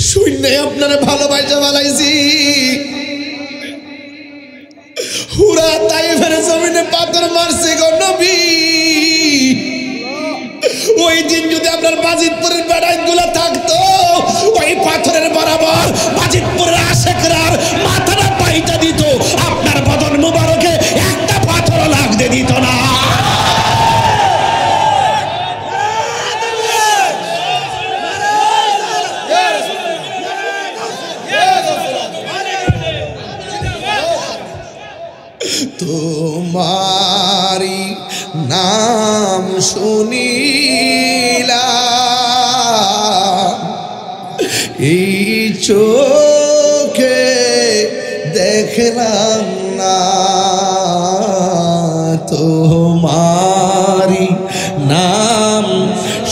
শূন্যে আপনারা ভালোবাসা বালাইছি হুরা তাইফের জমিনে পাথর মারছে গো নবী ওই দিন যদি আপনার বাজিতপুরের বেড়াইগুলো থাকতো ওই পাথরের বরাবর বাজিতপুরের আশেকরার মাথাটা পাইটা দিত আপনার বদন মুবারকে একটা পাথর লাগতে দিত না তোমারি নাম শুনিলাম এই চোখে দেখলাম না তোমারি নাম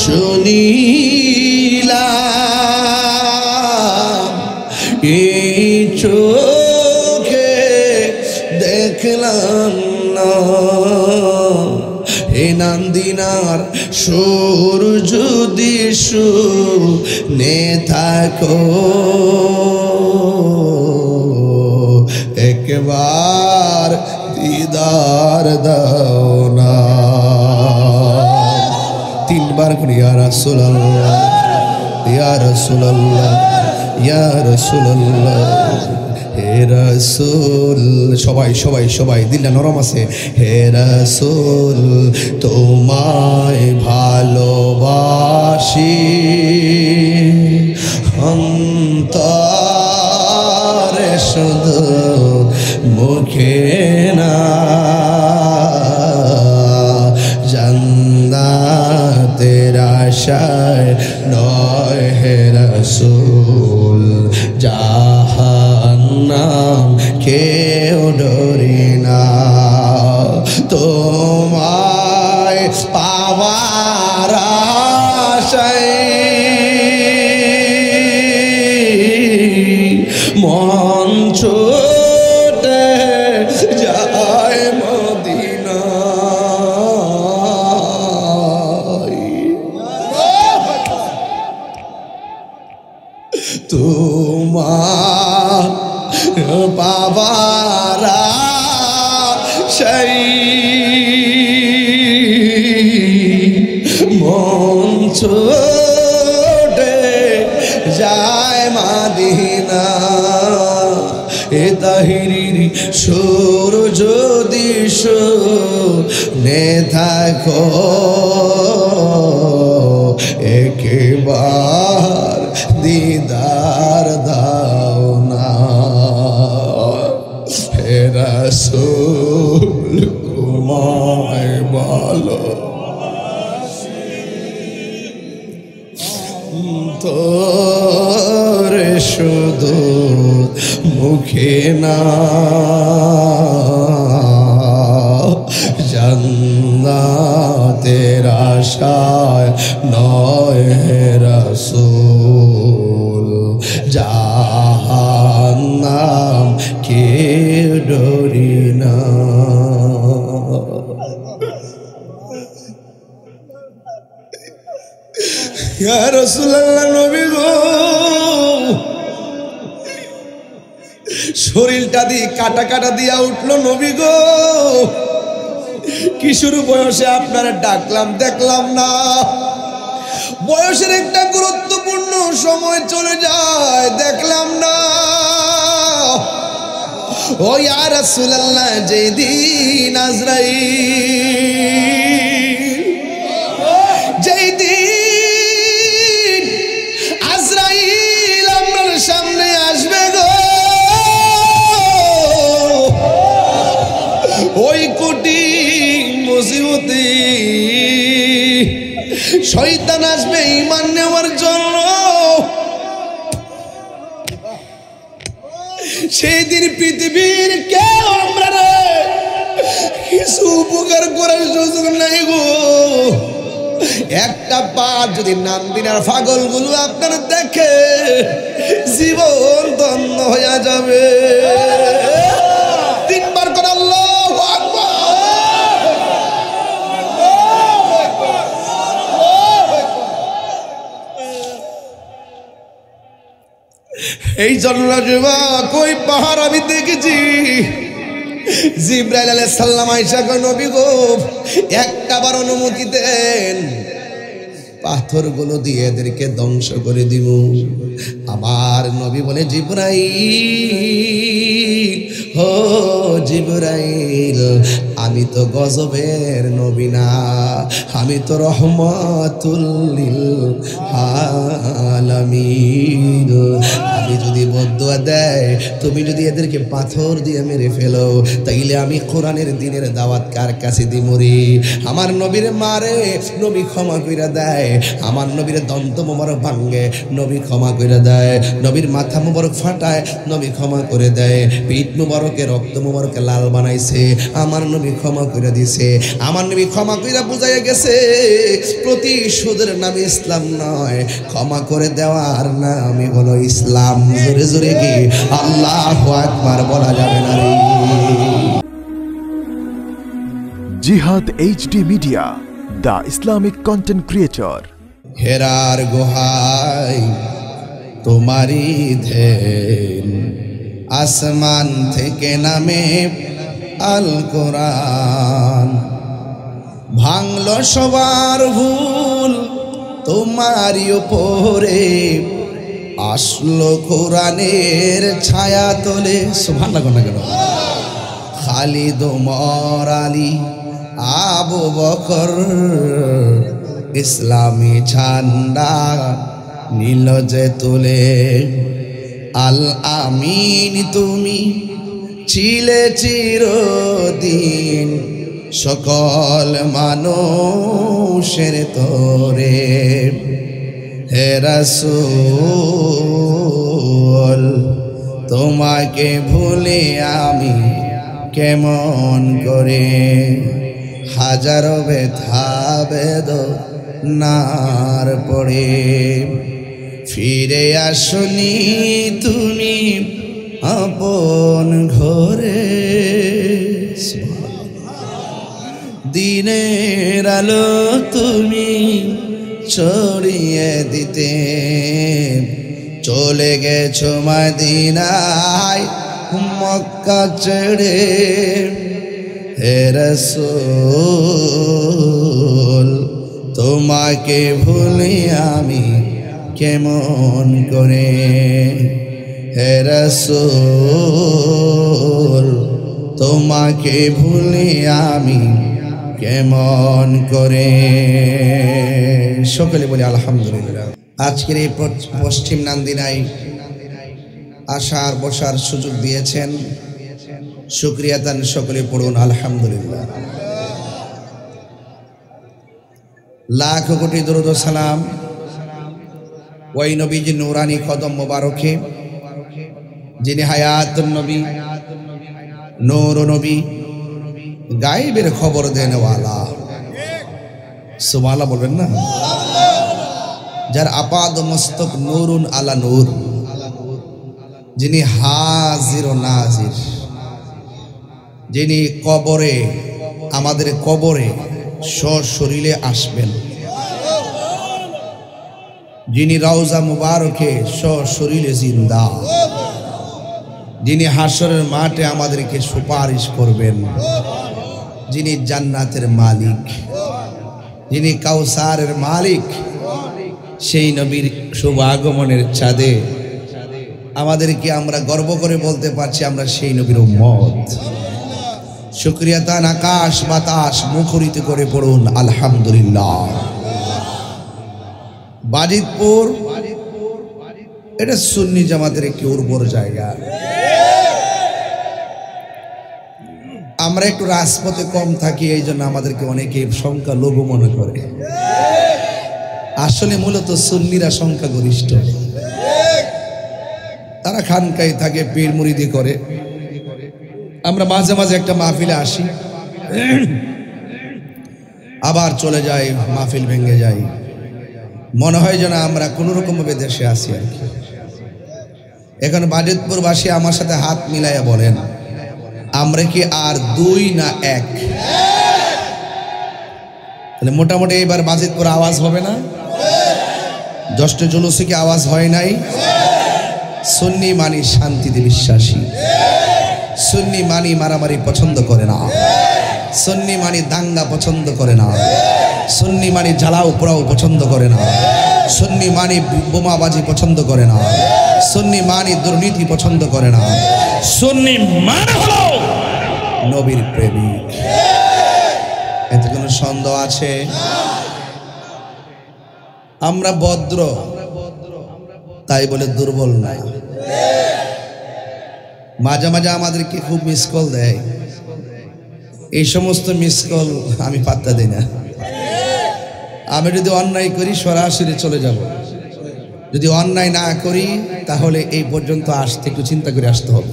শুনিলাম এই চোখে দেখলাম না হে নান্দিনার সুর যদি শুনে থাকো একবার দিদার দাও না তিনবার করে ইয়া রাসূলুল্লাহ ইয়া রাসূলুল্লাহ ইয়া রাসূলুল্লাহ হে রাসূল সবাই সবাই সবাই দিলটা নরম আছে হে রাসূল তোমায় ভালোবাসি অন্তরে শুধু মুখে না জান্নাতের আশায় নয় হে রাসূল জাহান্নাম কেউ ডরি না তোমায় পাওয়ার আশায় মন ছুটে যায় মদিনায় তোমার পাবার আশায় মন ছুটে যায় মদিনা এ তাহিরির সুর যদি শুনে থাকো একবার দিদার দাও না হে রাসূল তোমায় ভালো তোরে শুধু মুখে না জান্নাতের আশায় নয় হে রাসূল জাহান্নাম কে ডরি না ইয়া রাসূলুল্লাহ নবী গো শরীরটা দিয়ে কাটা কাটা দিয়া উঠলো নবী গো কিশোর বয়সে আপনারা ডাকলাম দেখলাম না বয়সের একটা গুরুত্বপূর্ণ সময় চলে যায় দেখলাম না ও ইয়া রাসূলুল্লাহ যেদিন আজরাইল যেদিন আজরাইল আপনার সামনে আসবে গো ওই কঠিন মুসিবতে শয়তান আসবে ঈমান নেওয়ার জন্য সেই দিন পৃথিবীর কেউ আমরা কিছু উপকার করার সুযোগ নাই গো একটা পার যদি নান্দিনার পাগলগুলো আপনারা দেখে জীবন ধন্য হয়ে যাবে তিনবার করে আল্লাহু আকবার এই জন্য যুবক ওই পাহাড় আমি দেখেছি। জিবরাইল আলাইহিস সালাম আয়েশা কয় নবী গো একটাবার অনুমতি দেন, পাথরগুলো দিয়ে এদেরকে ধ্বংস করে দিব। আমার নবী বলে জিবরাইল, ও জিবরাইল, আমি তো গজবের নবী না, আমি তো রহমাতুল লিল আলামিন। আমি যদি বদদুয়া দেয়, তুমি যদি এদেরকে পাথর দিয়ে মেরে ফেলো, তাইলে আমি কোরআনের দ্বীনের দাওয়াত কার কাছে দিব রে? আমার নবীর মারে, নবী ক্ষমা কইরা দেয়। আমার নবীর দন্ত মোবারক ভাঙ্গে, নবী ক্ষমা করে দেয়। নবীর মাথা মোবারক ফাটায়, নবী ক্ষমা করে দেয়। পিঠ মোবারকে রক্ত মোবারকে লাল বানাইছে, আমার নবী ক্ষমা করে দিছে। আমার নবী ক্ষমা কইরা বুঝাইয়া গেছে প্রতিশোধের নামে ইসলাম নয়, ক্ষমা করে দেওয়ার নামই হলো ইসলাম। জোরে জোরে কি আল্লাহু আকবার বলা যাবে না রে? Jihad HD media, the Islamic content creator. হেরার গুহায় তোমারি ধ্যান, আসমান থেকে নামে আল কোরআন, ভাঙল সবার ভুল তোমারই উপরে, আসলো কোরআনের ছায়া তোলে। সুবহানাল্লাহ না কেন? খালিদ ওমর আলী আবু বকর ইসলামী ঝান্ডা নীল যে তুলে। আল আমিন তুমি ছিলে চিরদিন, সকল মানুষের তোরে। হে রাসূল তোমাকে ভুলে আমি কেমন করে, হাজারো ব্যথা বেদনার পড়ে। ফিরে আসনি তুমি আপন ঘরে, দিনের আলো তুমি ছড়িয়ে দিতে, চলে গেছো মদিনায় মক্কা ছেড়ে। হে রাসূল তোমাকে ভুলি আমি কেমন করে, হে রাসূল তোমাকে ভুলি আমি কেমন করে। সকলে বলি আলহামদুলিল্লাহ। আজকের এই পশ্চিম নান্দিনায় আসার বসার সুযোগ দিয়েছেন, শুকরিয়া তান সকলে পড়ুন আলহামদুলিল্লাহ। লাখ কোটি দরুদ ও সালাম ওই নবীজি নূরানি কদম মোবারকে, যিনি হায়াতুন নবী, নূর নবী, গায়েবের খবর দেনওয়ালা। সুবহানাল্লাহ বলবেন না? যার আপাদ মস্তক নূরুন আলা নূর, যিনি হাজির ও নাজির, যিনি কবরে, আমাদের কবরে সশরীরে আসবেন, যিনি রওজা মুবারকে সশরীরে জিন্দা, যিনি হাসরের মাঠে আমাদেরকে সুপারিশ করবেন, যিনি জান্নাতের মালিক, যিনি কাউসারের মালিক, সেই নবীর শুভ আগমনের চাঁদে আমাদেরকে আমরা গর্ব করে বলতে পারছি আমরা সেই নবীর উম্মত। শুকরিয়া তান আকাশ বাতাস মুখরিত করে পড়ুন আলহামদুলিল্লাহ। বাজিতপুর এটা সুন্নি জামাতের একটি উর্বর জায়গা। আমরা একটু রাজপথে কম থাকি, এই জন্য আমাদেরকে অনেকে সংখ্যা লঘু মনে করে। আসলে মূলত সুন্নিরা সংখ্যা গরিষ্ঠ। তারা খানকায় থাকে, পীর মুরিদি করে। আমরা মাঝে মাঝে একটা মাহফিলে আসি, আবার চলে যাই, মাহফিল ভেঙে যাই, মনে হয় যেন আমরা কোনো রকম ভাবে দেশে আসি আর কি। এখন বাজিতপুরবাসী আমার সাথে হাত মিলাইয়া বলেন, আমরা কি আর দুই না এক? তাহলে মোটামুটি এবার বাজিতপুর আওয়াজ হবে না? 10টা জুলুসে কি আওয়াজ হয় নাই? সুন্নি মানি শান্তিতে বিশ্বাসী, সুন্নি মানি মারামারি পছন্দ করে না, সুন্নি মানি দাঙ্গা পছন্দ করে না, সুন্নি মানি জ্বালাও পোড়াও পছন্দ করে না, সুন্নি মানি বোমাবাজি পছন্দ করে না, সুন্নি মানি দুর্নীতি পছন্দ করে না, সুন্নি মানে হলো নবীর প্রেমিক। এতে কোনো সন্দেহ আছে? আমরা ভদ্র তাই বলে দুর্বল না। মাঝে মাঝে আমাদেরকে খুব মিস কল দেয়, এই সমস্ত মিস কল আমি পাত্তা দিই না। আমি যদি অন্যায় করি সরাসরি চলে যাব, যদি অন্যায় না করি তাহলে এই পর্যন্ত আসতে একটু চিন্তা করে আসতে হবে।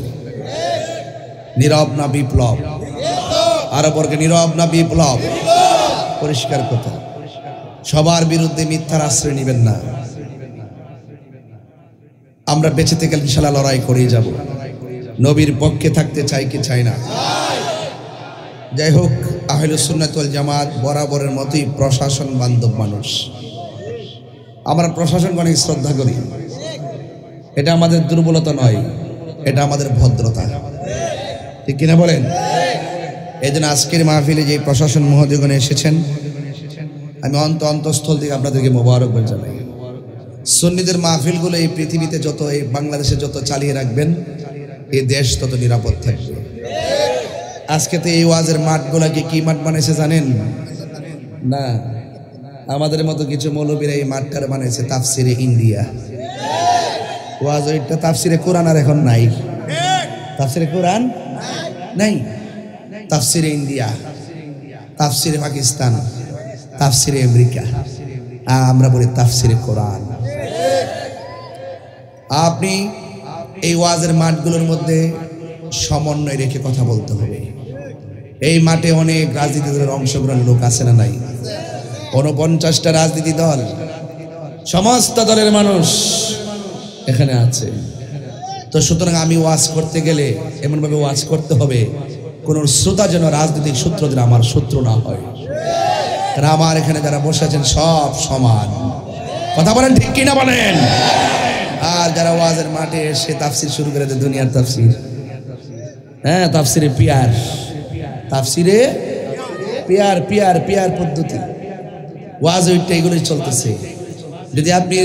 নীরব না বিপ্লব? আরো বর্গে নীরব না বিপ্লব? পরিষ্কার কথা, সবার বিরুদ্ধে মিথ্যার আশ্রয় নেবেন না। আমরা বেঁচে থেকে ইনশাআল্লাহ লড়াই করেই যাব, নবীর পক্ষে থাকতে চাই কি চাই না। যাই হোক, আহলুস সুন্নাত ওয়াল জামাত বরাবরের মতোই প্রশাসন বান্ধব মানুষ। আমরা প্রশাসনকে অনেক শ্রদ্ধা করি, এটা আমাদের দুর্বলতা নয়, এটা আমাদের ভদ্রতা, ঠিক কিনা বলেন? এই জন্য আজকের মাহফিলে যে প্রশাসন মহোদয়গণ এসেছেন, আমি অন্তঃস্থল থেকে আপনাদেরকে মোবারকবাদ জানাই। সুন্নিদের মাহফিলগুলো এই পৃথিবীতে যত, এই বাংলাদেশে যত চালিয়ে রাখবেন, এই দেশ তত নিরাপদ থাকবে। আজকে তো এই ওয়াজের মাঠগুলাকে কি মাঠ বানাইছে জানেন না? আমাদের মতো কিছু মৌলবীরা এই মাঠটার বানাইছে তাফসিরে ইন্ডিয়া। ওয়াজ ওইটা তাফসিরে কোরআন আর এখন নাই, তাফসিরে কোরআন নাই, তাফসিরে ইন্ডিয়া, তাফসিরে পাকিস্তান, তাফসিরে আমেরিকা, আমরা বলি তাফসিরে কোরআন। আপনি এই ওয়াজের মাঠগুলোর মধ্যে সমন্বয় রেখে কথা বলতে হবে। এই মাঠে অনেক রাজনীতি দলের অংশগ্রহণের লোক আছে না নাই? 49টা রাজনীতি দল, সমস্ত দলের মানুষ এখানে আছে। তো সুতরাং আমি ওয়াজ করতে গেলে এমনভাবে ওয়াজ করতে হবে, কোন শ্রোতা যেন রাজনৈতিক সূত্র যেন আমার শত্রু না হয়। কারণ আমার এখানে যারা বসে আছেন সব সমান, কথা বলেন ঠিক কিনা বলেন? আর যারা ওয়াজের মাঠে এসে তাফসির শুরু করে দেয়, দুনিয়ার তাফসির, হ্যাঁ তাফসিরে পিয়ার, তাফসিরে পিয়ার পিয়ার পিয়ার পদ্ধতি, ওয়াজ ওইটা এগুলোই চলতেছে। যদি আপনি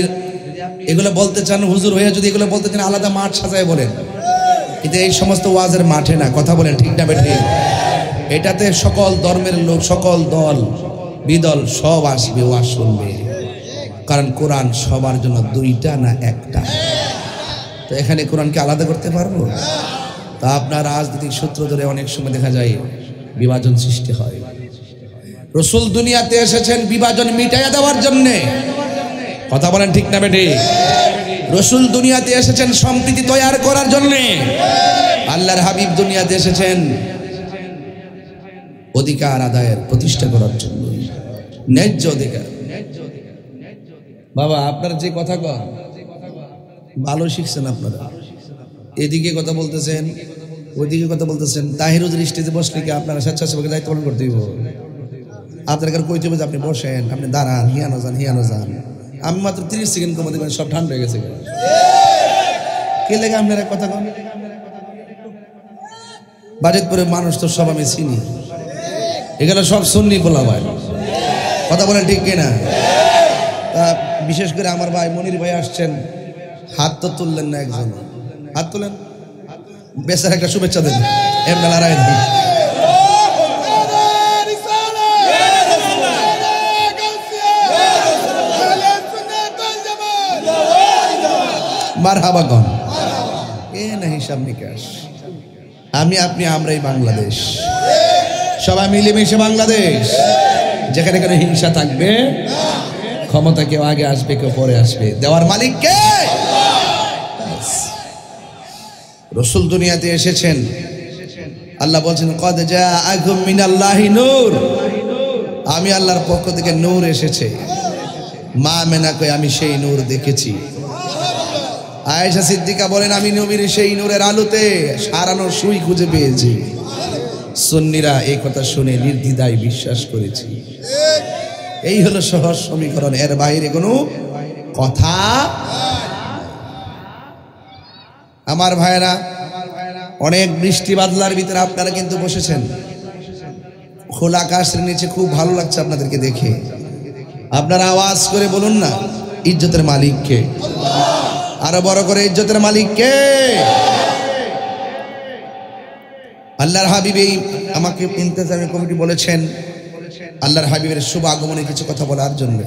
এগুলো বলতে চান, হুজুর হয়ে যদি এগুলো বলতে চান, আলাদা মাঠ সাজায় বলেন, কিন্তু এই সমস্ত ওয়াজের মাঠে না, কথা বলেন ঠিক না বেঠিক? এটাতে সকল ধর্মের লোক, সকল দল বিদল সব আসবে, ওয়াজ শুনবে, কারণ কোরআন সবার জন্য দুইটা না একটা। তো এখানে কোরআনকে আলাদা করতে পারবো? তা আপনার রাজনৈতিক সূত্র ধরে অনেক সময় দেখা যায় বিভাজন সৃষ্টি হয়। রাসূল দুনিয়াতে এসেছেন বিভাজন মিটাইয়া দেওয়ার জন্যে, কথা বলেন ঠিক না বেটি? রাসূল দুনিয়াতে এসেছেন সম্প্রীতি তৈরি করার জন্যে। আল্লাহর হাবিব দুনিয়াতে এসেছেন অধিকার আদায়ের প্রতিষ্ঠা করার জন্য, ন্যায্য অধিকার। বাবা আপনার যে কথা কন ভালো শিখছেন, আপনারা এদিকে কথা বলতেছেন, ওইদিকে কথা বলতেছেন। তাহিরুজের স্টেজে বসলে কি আপনারা স্বেচ্ছাসেবকের দায়িত্ব পালন করতে দিব? আপনার কাছে কইতে হবে যে আপনি বসেন, আপনি দাঁড়ান, হিয়ানো যান, হিয়ানো যান। আমি মাত্র 30 সেকেন্ড কমে দেবেন, সব ঠান্ডা হয়ে গেছে। কে লেগে আপনারা কথা কন? বাজিতপুরের মানুষ তো সব আমি চিনি, এগুলো সব সুন্নি বলা ভাই, কথা বলেন ঠিক কিনা? তা বিশেষ করে আমার ভাই মনির ভাই আসছেন, হাত তো তুললেন না, একজন হাত তুলেন, বেচার একটা শুভেচ্ছা দেন, এমনি লড়াই দেন। মারহাবা গন, এ না হিসাব নিকাশ। আমি আপনি আমরাই বাংলাদেশ, সবাই মিলেমিশে বাংলাদেশ, যেখানে কোনো হিংসা থাকবে, ক্ষমতা কেউ আগে আসবে কেউ পরে আসবে, দেওয়ার মালিক কে? রাসূল দুনিয়াতে এসেছেন, আল্লাহ বলছেন কদ জাআকুম মিনাল্লাহি নূর, আমি আল্লাহর পক্ষ থেকে নূর এসেছে। মা মেনা কই আমি সেই নূর দেখেছি। আয়েশা সিদ্দিকা বলেন আমি নবীর সেই নূরের আলোতে সারানো সুই খুঁজে পেয়েছি। সুন্নিরা এই কথা শুনে নির্দ্বিধায় বিশ্বাস করেছি। এই হলো সহজ সমীকরণ, এর বাইরে কোনো কথা। আমার ভাইরা, অনেক বৃষ্টি বাদলার ভিতরে আপনারা কিন্তু বসেছেন, খোলা আকাশের নিচে খুব ভালো লাগছে আপনাদেরকে দেখে। আপনারা আওয়াজ করে বলুন না, ইজ্জতের মালিক কে? আরো বড় করে, ইজ্জতের মালিক কে? আল্লাহর হাবিব এই আমাকে ইন্তেজামি কমিটি বলেছেন আল্লাহর হাবিবের শুভ আগমনে কিছু কথা বলার জন্য,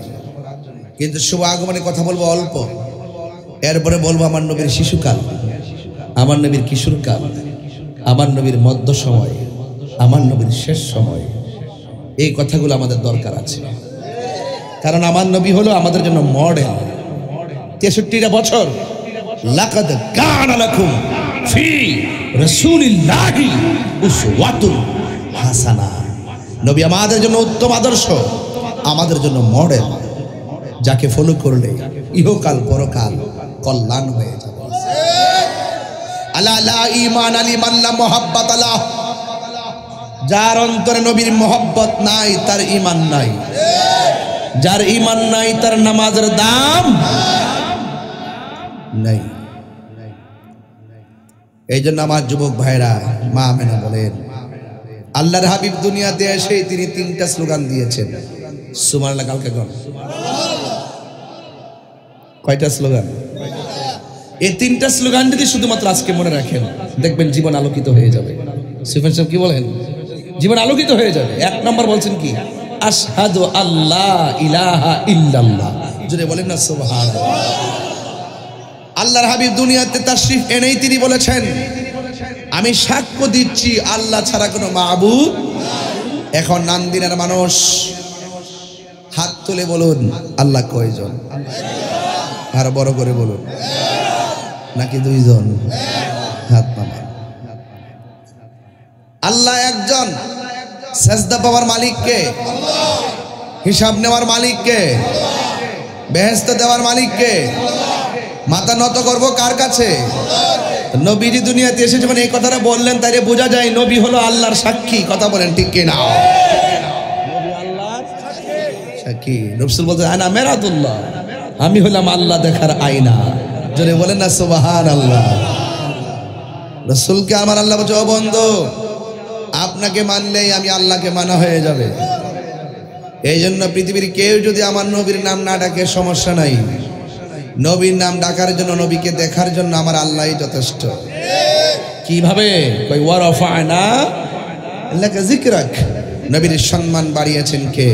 কিন্তু শুভ আগমনে কথা বলবো অল্প, এরপরে বলবো আমার নবীর শিশুকাল, আমার নবীর কিশোরকাল, আমার নবীর মধ্য সময়, আমার নবীর শেষ সময়। এই কথাগুলো আমাদের দরকার আছে, কারণ আমার নবী হলো আমাদের জন্য মডেল। 63টা বছর, লাকাদ কানা লাকুম ফি রাসূলিল্লাহি উসওয়াতুন হাসানা। নবী আমাদের জন্য উত্তম আদর্শ, আমাদের জন্য মডেল, যাকে ফলো করলে ইহকাল পরকাল কল্যাণ হয়ে যাবে। আলা লা ঈমান লিমান লা মুহাব্বাত আলা, যার অন্তরে নবীর মোহব্বত নাই তার ঈমান নাই, যার ঈমান নাই তার নামাজের দাম নাই। এই জন্য আমার যুবক ভাইরা, মা আমেনা বলেন, আল্লাহর হাবিব দুনিয়াতে এসে তিনি 3টা স্লোগান দিয়েছেন। সুবহানাল্লাহ, কালকে কোন কয়টা স্লোগান? এই 3টা স্লোগান যদি শুধুমাত্র আজকে মনে রাখেন, দেখবেন জীবন আলোকিত হয়ে যাবে। সুফিয়ান সাহেব কি বলেন? জীবন আলোকিত হয়ে যাবে। 1 নম্বর বলছেন কি? আশহাদু আল্লাহ ইলাহা ইল্লাল্লাহ। যদি বলেন না সুবহানাল্লাহ। আল্লাহর হাবিব দুনিয়াতে তাশরীফ এনেই তিনি বলেছেন, আমি সাক্ষ্য দিচ্ছি আল্লাহ ছাড়া কোনো মাবুদ। এখন নান্দিনার মানুষ হাত তুলে বলুন, আল্লাহ কয়জন? আর বড় করে বলুন, নাকি 2 জন? হাত নামান। আল্লাহ একজন। সেজদা পাওয়ার মালিক কে? হিসাব নেওয়ার মালিক কে? বেহেশত দেওয়ার মালিক কে? মাথা নত করবো কার কাছে? নবীজি দুনিয়াতে এসে যখন এই কথাটা বললেন, তাইলে বোঝা যায় নবী হলো আল্লাহর সাক্ষী। কথা বলেন ঠিক কিনা? নবী আল্লাহর সাক্ষী। রাসূল বলতে আনা মেরাতুল্লাহ, আমি হলাম আল্লাহ দেখার আয়না। যদি বলেন না সুবহানাল্লাহ। রাসূলকে আমার আল্লাহ বলছে, ও বন্ধু, আপনাকে মানলেই আমি আল্লাহকে মানা হয়ে যাবে। এই জন্য পৃথিবীর কেউ যদি আমার নবীর নাম না ডাকে সমস্যা নাই, নবীর নাম ডাকার জন্য, নবীকে দেখার জন্য আমার আল্লাহই যথেষ্ট। কিভাবে? কই ওয়ারাফানা লাকা যিকরাক, নবীর সম্মান বাড়িয়েছেন কে?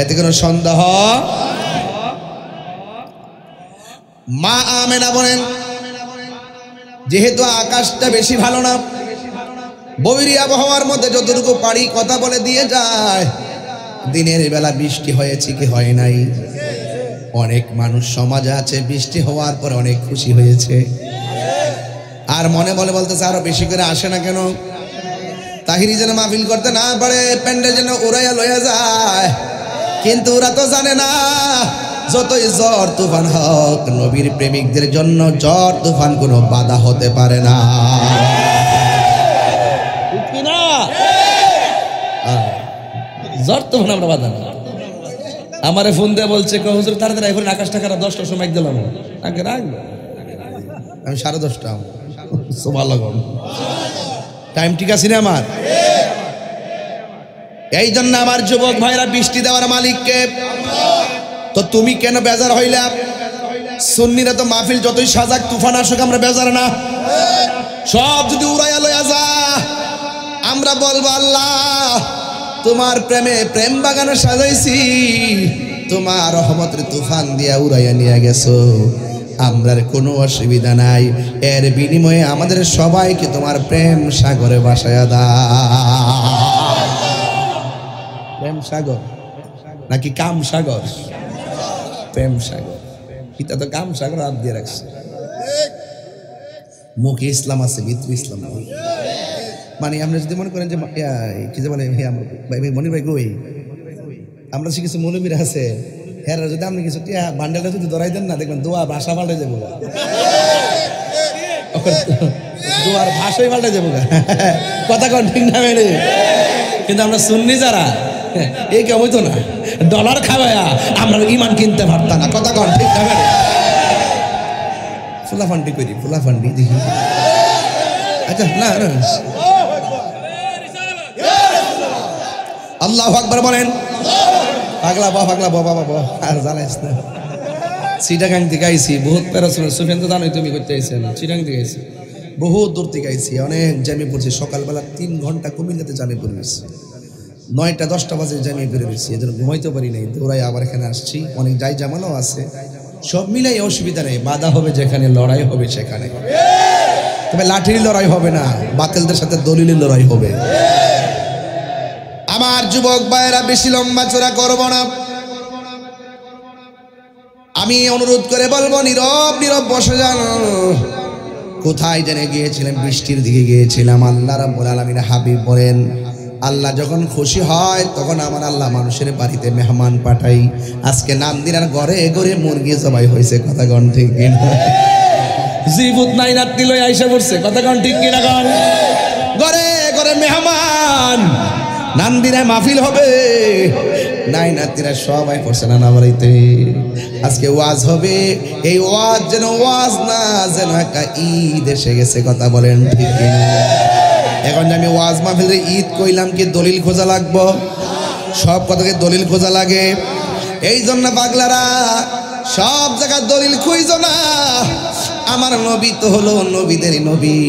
এতে কোনো সন্দেহ? মা আমেনা বলেন, যেহেতু আকাশটা বেশি ভালো না, বৈরী আবহাওয়ার মধ্যে যতটুকু পারি কথা বলে দিয়ে যায়, দিনের বেলা বৃষ্টি হয়েছে কি হয় নাই? অনেক মানুষ সমাজে আছে বৃষ্টি হওয়ার পর অনেক খুশি হয়েছে, আর মনে বলে বলতেছে আরো বেশি করে আসে না কেন? তাহিরি যেন মাহফিল করতে না পারে, প্যান্ডেল যেন উড়াইয়া লইয়া যায়। কিন্তু ওরা তো জানে না, যতই ঝড় তুফান হোক, নবীর প্রেমিকদের জন্য ঝড় তুফান কোনো বাধা হতে পারে না। ঝড় তুফান আমরা বাধা না। আমারে ফোন দিয়ে বলছে, হুজুর তাড়াতাড়ি এখন আকাশটা খারাপ, 10টার সময় দিলাম। আগে রাখবো, আমি 10:30। সুবহানাল্লাহ, টাইম ঠিক আছে না আমার? এই জন্য আমার যুবক ভাইরা, বৃষ্টি দেওয়ার মালিককে। তো তুমি কেন বেজার হইলা? সুন্নিরা তো মাহফিল যতই সাজাক, তুফান আসুক, আমরা বেজার না। সব যদি উড়াইয়া লইয়া যা, আমরা বলবো আল্লাহ তোমার প্রেমে প্রেম বাগানে সাজাইছি, তোমার রহমতের তুফান দিয়া উড়াইয়া নিয়ে গেছো, আমরার কোনো অসুবিধা নাই। এর বিনিময়ে আমাদের সবাইকে তোমার প্রেম সাগরে ভাসায়া দাও। প্রেম সাগর নাকি কাম সাগর? প্রেম সাগর। এটা তো কাম সাগর হাত দিয়ে রাখছে। মুখে ইসলাম আছে, ভিতরে ইসলাম নেই। মানে আমরা যদি মনে করেন যে কি যে বলে মনির ভাই কই, আমরা সে কিছু মৌলবীরা আছে, হ্যাঁ যদি আপনি কিছু বান্ডেলটা যদি ধরাই দেন না, দেখবেন দোয়া ভাষা পাল্টে যাবো, দোয়ার ভাষাই পাল্টে যাবো। কথা কন ঠিক না মেরে? কিন্তু আমরা সুন্নি যারা, এই কেউ হইতো না, ডলার খাওয়া আমরা ইমান কিনতে পারতাম না। কথা কন ঠিক না মেরে? ফুলা ফান্ডি করি, ফুলা ফান্ডি দেখি। আচ্ছা না না, আল্লাহু আকবার বলেন। পাগলা বাবা আর জানাইস না। চিটাগাং থেকে আইছি, বহুত প্যারাসোনাল সুফিয়ান তো জানোই তুমি করতে আইছেন। চিটাগাং থেকে আইছি, বহুত দূর থেকে আইছি, অনেক জ্যামে পড়ছি। সকালবেলা 3 ঘন্টা কুমিল্লাতে জ্যামে পড়ে গেছি, 9টা-10টা বাজে জ্যামে পড়ে গেছি, এজন্য ঘুমাইতে পারি নাই। দৌড়াই আবার এখানে আসছি, অনেক যাই জামালও আছে, সব মিলাই অসুবিধা নেই। বাধা হবে যেখানে, লড়াই হবে সেখানে, তবে লাঠির লড়াই হবে না, বাতিলদের সাথে দলিলের লড়াই হবে। আমার যুবক ভাইয়েরা, বেশি লম্বা চড়া করব না, আমি অনুরোধ করে বলবো, নীরব নীরব বসে যান। কোথায় জেনে গিয়েছিলেন? বৃষ্টির দিকে গিয়েছিলাম। আল্লাহ রাব্বুল আলামিন হাবিব বলেন, আল্লাহ যখন খুশি হয় তখন আমার আল্লাহ মানুষের বাড়িতে মেহমান পাঠাই। আজকে নান্দিনার ঘরে ঘরে মুরগি জবাই হয়েছে, কথা কন ঠিক কিনা? জিবুত নাই নাতি লই আইসা পড়ছে, কথা কন ঠিক কিনা? কন ঘরে ঘরে মেহমান, নান্দিনায় মাহফিল হবে, নাই নাতিরা সবাই পড়ছে না বাড়িতে। আজকে ওয়াজ হবে, এই ওয়াজ যেন ওয়াজ না, যেন একটা ঈদ এসে গেছে, কথা বলেন ঠিক কিনা? এখন আমি ওয়াজ মাহফিলে ঈদ কইলাম, কি দলিল খোঁজা লাগবো? সব কথাকে দলিল খোঁজা লাগে। এই জন্য পাগলারা সব জায়গায় দলিল খুঁজো না। আমার নবী তো হলো নবীদের নবী,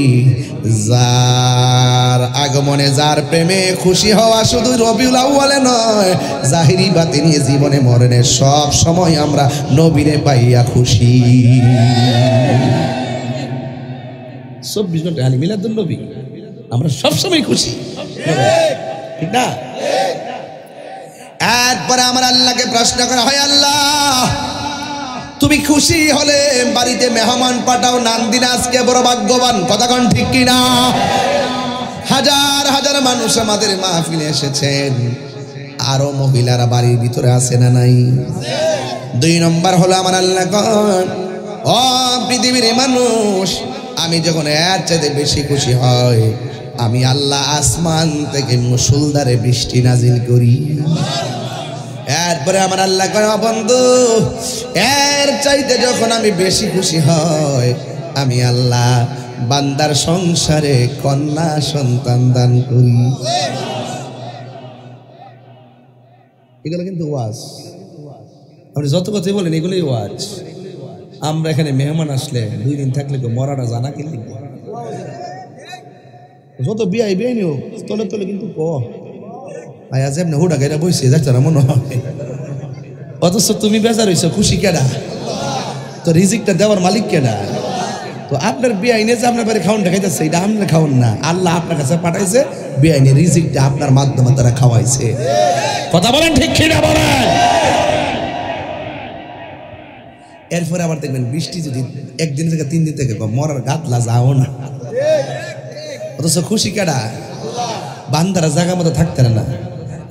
যার আগমনে যার প্রেমে খুশি হওয়া শুধু রবিউল আউয়ালে নয়, জাহিরি বাতিনি জীবনে মরণে সব সময় আমরা নবীরে পাইয়া খুশি। 24 ঘন্টা আলী মিলাদুন নবী, আমরা সবসময় খুশি, ঠিক না? এরপরে আমার আল্লাহকে প্রশ্ন করা হয়, আল্লাহ তুমি খুশি হলে বাড়িতে মেহমান পাঠাও, নান্দিনা আজকে বড় ভাগ্যবান, কথা কন ঠিক কিনা? হাজার হাজার মানুষ আমাদের মাহফিলে এসেছেন, আরো মহিলারা বাড়ির ভিতরে আছে না নাই? 2 নম্বর হলো আমার আল্লাহ কন, ও পৃথিবীর মানুষ, আমি যখন এর চাইতে বেশি খুশি হয়, আমি আল্লাহ আসমান থেকে মুষলধারে বৃষ্টি নাজিল করি। এরপরে আমার আল্লাহ কয়, বন্ধু এর চাইতে যখন আমি বেশি খুশি হয়, আমি আল্লাহ বান্দার সংসারে কন্যা সন্তান দান করি। এগুলো কিন্তু ওয়াজ, আপনি যত কথাই বলেন এগুলোই ওয়াজ। আমরা এখানে মেহমান আসলে 2 দিন থাকলে মরাটা জানা কি লিখবো, যত বিয়াই বেআইনি হোক তলে তলে কিন্তু আজ এমনি হুডা গাইরা বইছে যাচ্ছে না মনে হয়, অথচ তুমি বেজার হইছো, খুশি কেডা? তো রিজিকটা দেওয়ার মালিক কেডা? তো আপনার বেআইনে যে আপনার বাড়ি খাওয়ানটা খাইতেছে, এটা আপনার খাওয়ান না, আল্লাহ আপনার কাছে পাঠাইছে, বেআইনে রিজিকটা আপনার মাধ্যমে তারা খাওয়াইছে, কথা বলেন ঠিক কিনা বলেন? এরপরে আবার দেখবেন বৃষ্টি যদি 1 দিন থেকে 3 দিন থেকে মরার গাতলা যাও না, অথচ খুশি কেডা? বান্দারা জায়গা মতো থাকতে না।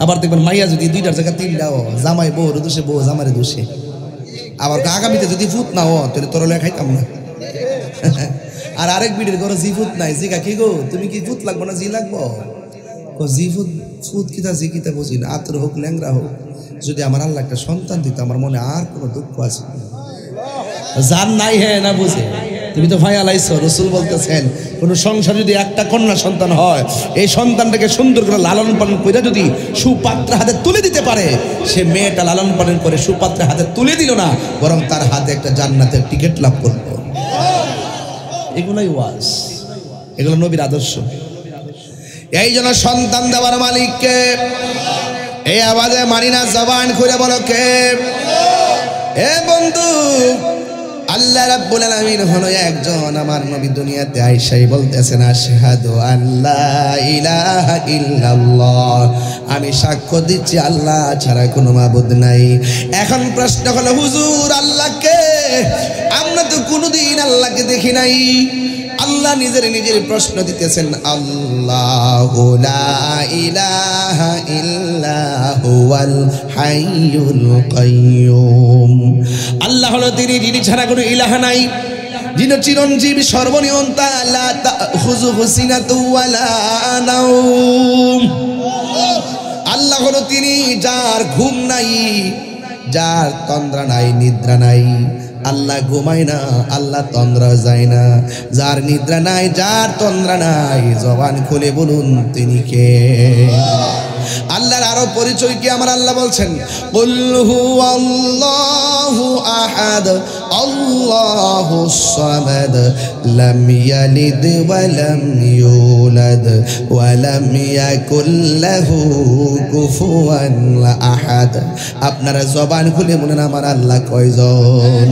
আবার দেখবেন মাইয়া যদি 2টার জায়গা 3টাও, জামাই বউ দোষে, বউ জামারে দোষে। আবার আগামীতে যদি ফুট না ও, তাহলে তোর খাইতাম না। আর আরেক বিড়ির ঘরে জি ফুট নাই, জিগা কি গো তুমি কি ফুট লাগবো না জি লাগবো? জি ফুট ফুট কিতা জি কিতা বুঝি না, আতর হোক ল্যাংরা হোক, যদি আমার আল্লাহ একটা সন্তান দিত আমার মনে আর কোনো দুঃখ আছে যার নাই, হ্যাঁ না বুঝে? তুমি তো ভাই আলাইছো, রসুল বলতেছেন কোন সংসার যদি একটা কন্যা সন্তান হয়, এই সন্তানটাকে সুন্দর করে লালন পালন করে যদি সুপাত্রের হাতে তুলে দিতে পারে, সে মেয়েটা লালন পালন করে সুপাত্রের হাতে তুলে দিল না, বরং তার হাতে একটা জান্নাতের টিকিট লাভ করলো। এগুলোই ওয়াজ, এগুলো নবীর আদর্শ। এই জন্য সন্তান দেওয়ার মালিককে এই আওয়াজে মানি না, জবান খুলে বলো কে? এ বন্ধু, আল্লাহ রাব্বুল আলামিন হলো একজন। আমার নবী দুনিয়াতে আইসাই বলতেছেন, আশহাদু আল্লা ইলাহা ইল্লাল্লাহ, আমি সাক্ষ্য দিচ্ছি আল্লাহ ছাড়া কোনো মাবুদ নাই। এখন প্রশ্ন হলো, হুজুর আল্লাহকে আমরা তো কোনোদিন আল্লাহকে দেখি নাই। আল্লাহ নিজের প্রশ্ন দিতেছেন, আল্লাহু লা ইলাহা ইল্লা হুয়াল হাইয়ুল কাইয়ুম। আল্লাহ হলো তিনি, যিনি ছাড়া কোনো ইলাহা নাই, যিনি চিরঞ্জীবী সর্বনিয়ন্তা, লা তাখুযুহু সিনাতু ওয়ালা নাওম। আল্লাহ হলো তিনি যার ঘুম নাই, যার তন্দ্রা নাই, নিদ্রা নাই। আল্লাহ ঘুমায় না, আল্লাহ তন্দ্রা যায় না। যার নিদ্রা নাই, যার তন্দ্রা নাই, জবান খুলে বলুন তিনি কে? আল্লাহর আরো পরিচয় কি আমার আল্লাহ বলছেন, কুল হুয়াল্লাহু আহাদ আল্লাহুস সামাদ লাম ইয়ালিদ ওয়া লাম ইউলাদ ওয়া লাম ইয়াকুল লাহু কুফুয়ান আহাদ। আপনারা জবান খুলে বলেন আমার আল্লাহ কয়জন?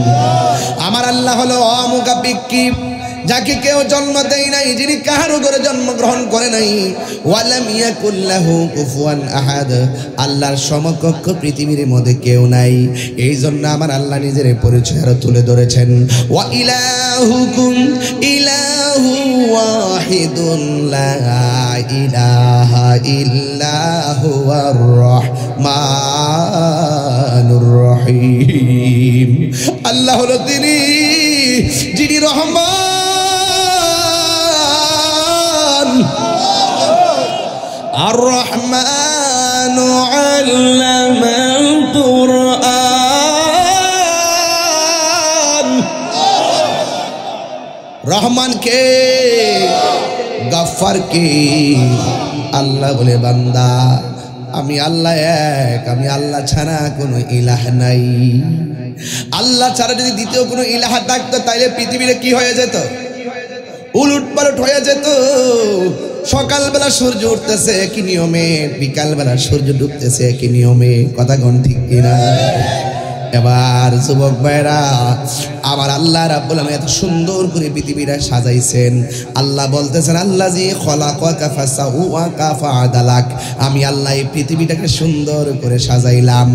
আমার আল্লাহ হলো অমুখাপেক্ষী, যাকে কেউ জন্ম দেয় নাই, যিনি কাহারও ঘরে জন্মগ্রহণ করে নাই। ওয়ালাম ইয়াকুল লাহু কুফুয়ান আহাদ, আল্লাহর সমকক্ষ পৃথিবীর মধ্যে কেউ নাই। এই জন্য আমার আল্লাহ নিজের পরিচয় আরো তুলে ধরেছেন, ওয়া ইলাহুকুম ইলাহু ওয়াহিদুন লা ইলাহা ইল্লা হুয়ার রহমানুর রহিম। আল্লাহ হলো তিনি যিনি রহমান, আর রহমানু আল্লামাল কুরআন। রহমান কে? গফফার কে? আল্লাহ বলে বান্দা আমি আল্লাহ এক, আমি আল্লাহ ছাড়া কোনো ইলাহ নাই। আল্লাহ ছাড়া যদি দ্বিতীয় কোনো ইলাহ থাকতো তাইলে পৃথিবীতে কি হয়ে যেত? উলট পালট হয়ে যেত। সকালবেলা সূর্য উঠতেছে একই নিয়মে, বিকালবেলা সূর্য ডুবতেছে একই নিয়মে। কথা কোন ঠিক কিনা? এবার যুবক ভাইরা, আমার আল্লাহ রাব্বুল আলামিন এত সুন্দর করে পৃথিবীটা সাজাইছেন। আল্লাহ বলতেছেন, আল্লাযী খলাকাকা ফাসাওয়াকা ফাআদালাক। আমি আল্লাহ এই পৃথিবীটাকে সুন্দর করে সাজাইলাম।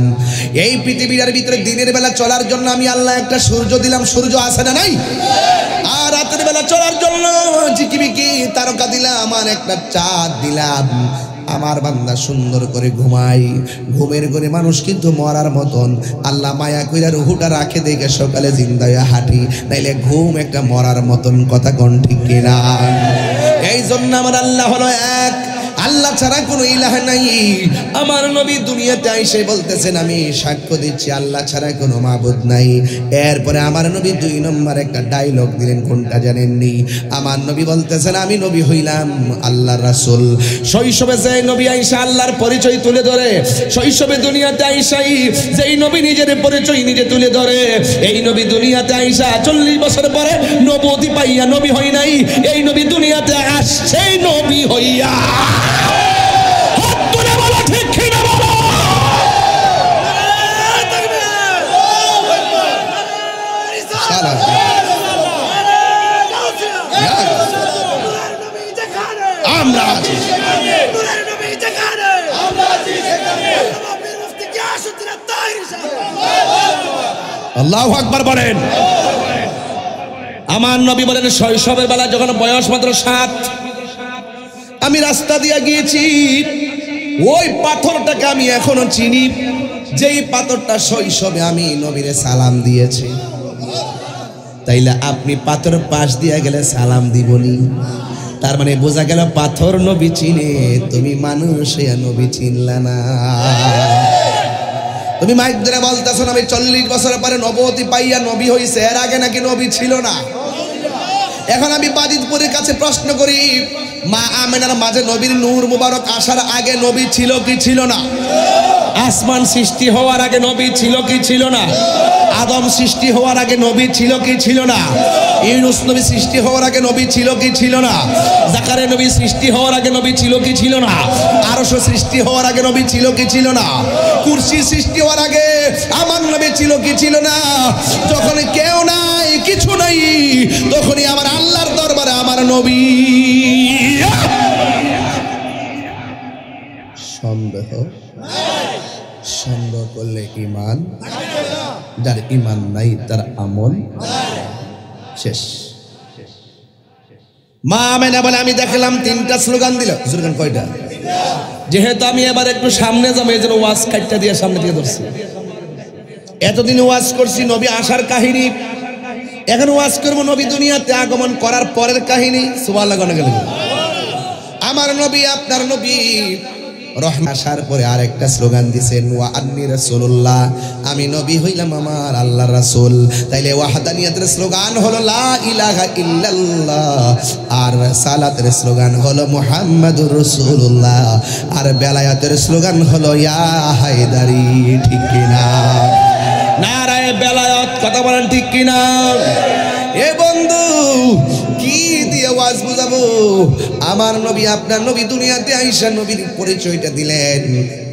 এই পৃথিবীটার ভিতরে দিনের বেলা চলার জন্য আমি আল্লাহ একটা সূর্য দিলাম। সূর্য আছে না নাই? আর রাতের বেলা চলার জন্য ঝিকিমিকি তারকা দিলাম, আর একটা চাঁদ দিলাম। আমার বান্দা সুন্দর করে ঘুমাই, ঘুমের ঘরে মানুষ কিন্তু মরার মতন। আল্লাহ মায়া কইরা রুহুটা রাখে দেখে সকালে জিন্দায়া হাঁটি, নাইলে ঘুম একটা মরার মতন। কথা কোন ঠিক কিনা? এই জন্য আমার আল্লাহ হলো এক, আল্লাহ ছাড়া কোনো ইলাহ নাই। আমার নবী দুনিয়াতে আইসে বলতেছেন, আমি সাক্ষ্য দিচ্ছি আল্লাহ ছাড়া কোনো মাবুদ নাই। এরপরে আমার নবী 2 নম্বর একটা ডায়লগ দিলেন, কোনটা জানেননি? আমার নবী বলতেছেন, আমি নবী হইলাম আল্লাহর রাসূল। শৈশবে যে নবী আইসা আল্লাহর পরিচয় তুলে ধরে, শৈশবে দুনিয়াতে আইসাই যেই নবী নিজের পরিচয় নিজে তুলে ধরে, এই নবী দুনিয়াতে আইসা 40 বছর পরে নবুয়তি পাইয়া নবী হয় নাই। এই নবী দুনিয়াতে আসছেই নবী হইয়া। আল্লাহু আকবার বলেন। আমার নবী বলেন, শৈশবের বেলা যখন বয়স মাত্র 7, আমি রাস্তা দিয়ে গিয়েছি, ওই পাথরটাকে আমি এখনো চিনি, যেই পাথরটা শৈশবে আমি নবীরে সালাম দিয়েছি। তাইলে আপনি পাথর পাশ দিয়ে গেলে সালাম দিবনি? তার মানে বোঝা গেল পাথর নবী চিনে, তুমি মানুষ হইয়া নবী চিনলা না। তুমি মাইক ধরে বলতেছো আমি 40 বছর পরে নবুয়তি পাইয়া নবী হইছে, এর আগে নাকি নবী ছিল না? এখন আমি বাজিতপুরের কাছে প্রশ্ন করি, মা আমেনার মাঝে নবীর নূর মুবারক আসার আগে নবী ছিল কি ছিল না? আসমান সৃষ্টি হওয়ার আগে নবী ছিল কি ছিল না? আদম সৃষ্টি হওয়ার আগে নবী ছিল কি ছিল না? ইউনূস নবী সৃষ্টি হওয়ার আগে নবী ছিল কি ছিল না? জাকারিয়া নবী সৃষ্টি হওয়ার আগে নবী ছিল কি ছিল না? আরশ সৃষ্টি হওয়ার আগে নবী ছিল কি ছিল না? কুরসি সৃষ্টি হওয়ার আগে আমার নবী ছিল কি ছিল না? যখন কেউ নাই, কিছু নাই, তখনই আমার আল্লাহর দরবারে আমার নবী। সন্দেহ সন্দেহ করলে ঈমান, যার ঈমান নাই তার আমল শেষ। মা আমেনা বলে, আমি দেখলাম 3টা স্লোগান দিল। স্লোগান কয়টা? যেহেতু আমি এবার একটু সামনে যাবো, এই জন্য ওয়াজ কাটটা দিয়ে সামনে দিয়ে ধরছি। এতদিন ওয়াজ করছি নবী আসার কাহিনী, এখন ওয়াজ করবো নবী দুনিয়াতে আগমন করার পরের কাহিনী। সুবহানাল্লাহ গেল। আমার নবী, আপনার নবী রহমান আসার পরে আরেকটা স্লোগান দিছেন ওয়া আন্নী রাসূলুল্লাহ, আমি নবী হইলাম আমার আল্লাহর রাসূল। তাইলে ওয়াহদানিয়াতের স্লোগান হলো লা ইলাহা ইল্লাল্লাহ, আর সালাতের স্লোগান হলো মুহাম্মাদুর রাসূলুল্লাহ, আর বেলায়াতের স্লোগান হলো ইয়া হায়দারি। ঠিক কিনা? নারায়ে বেলায়াত, কথা বলেন ঠিক কিনা? এ বন্ধু কি দিয়ে ওয়াজ বুঝাবো? আমার নবী আপনার নবী দুনিয়াতে আইসা নবীর পরিচয়টা দিলেন।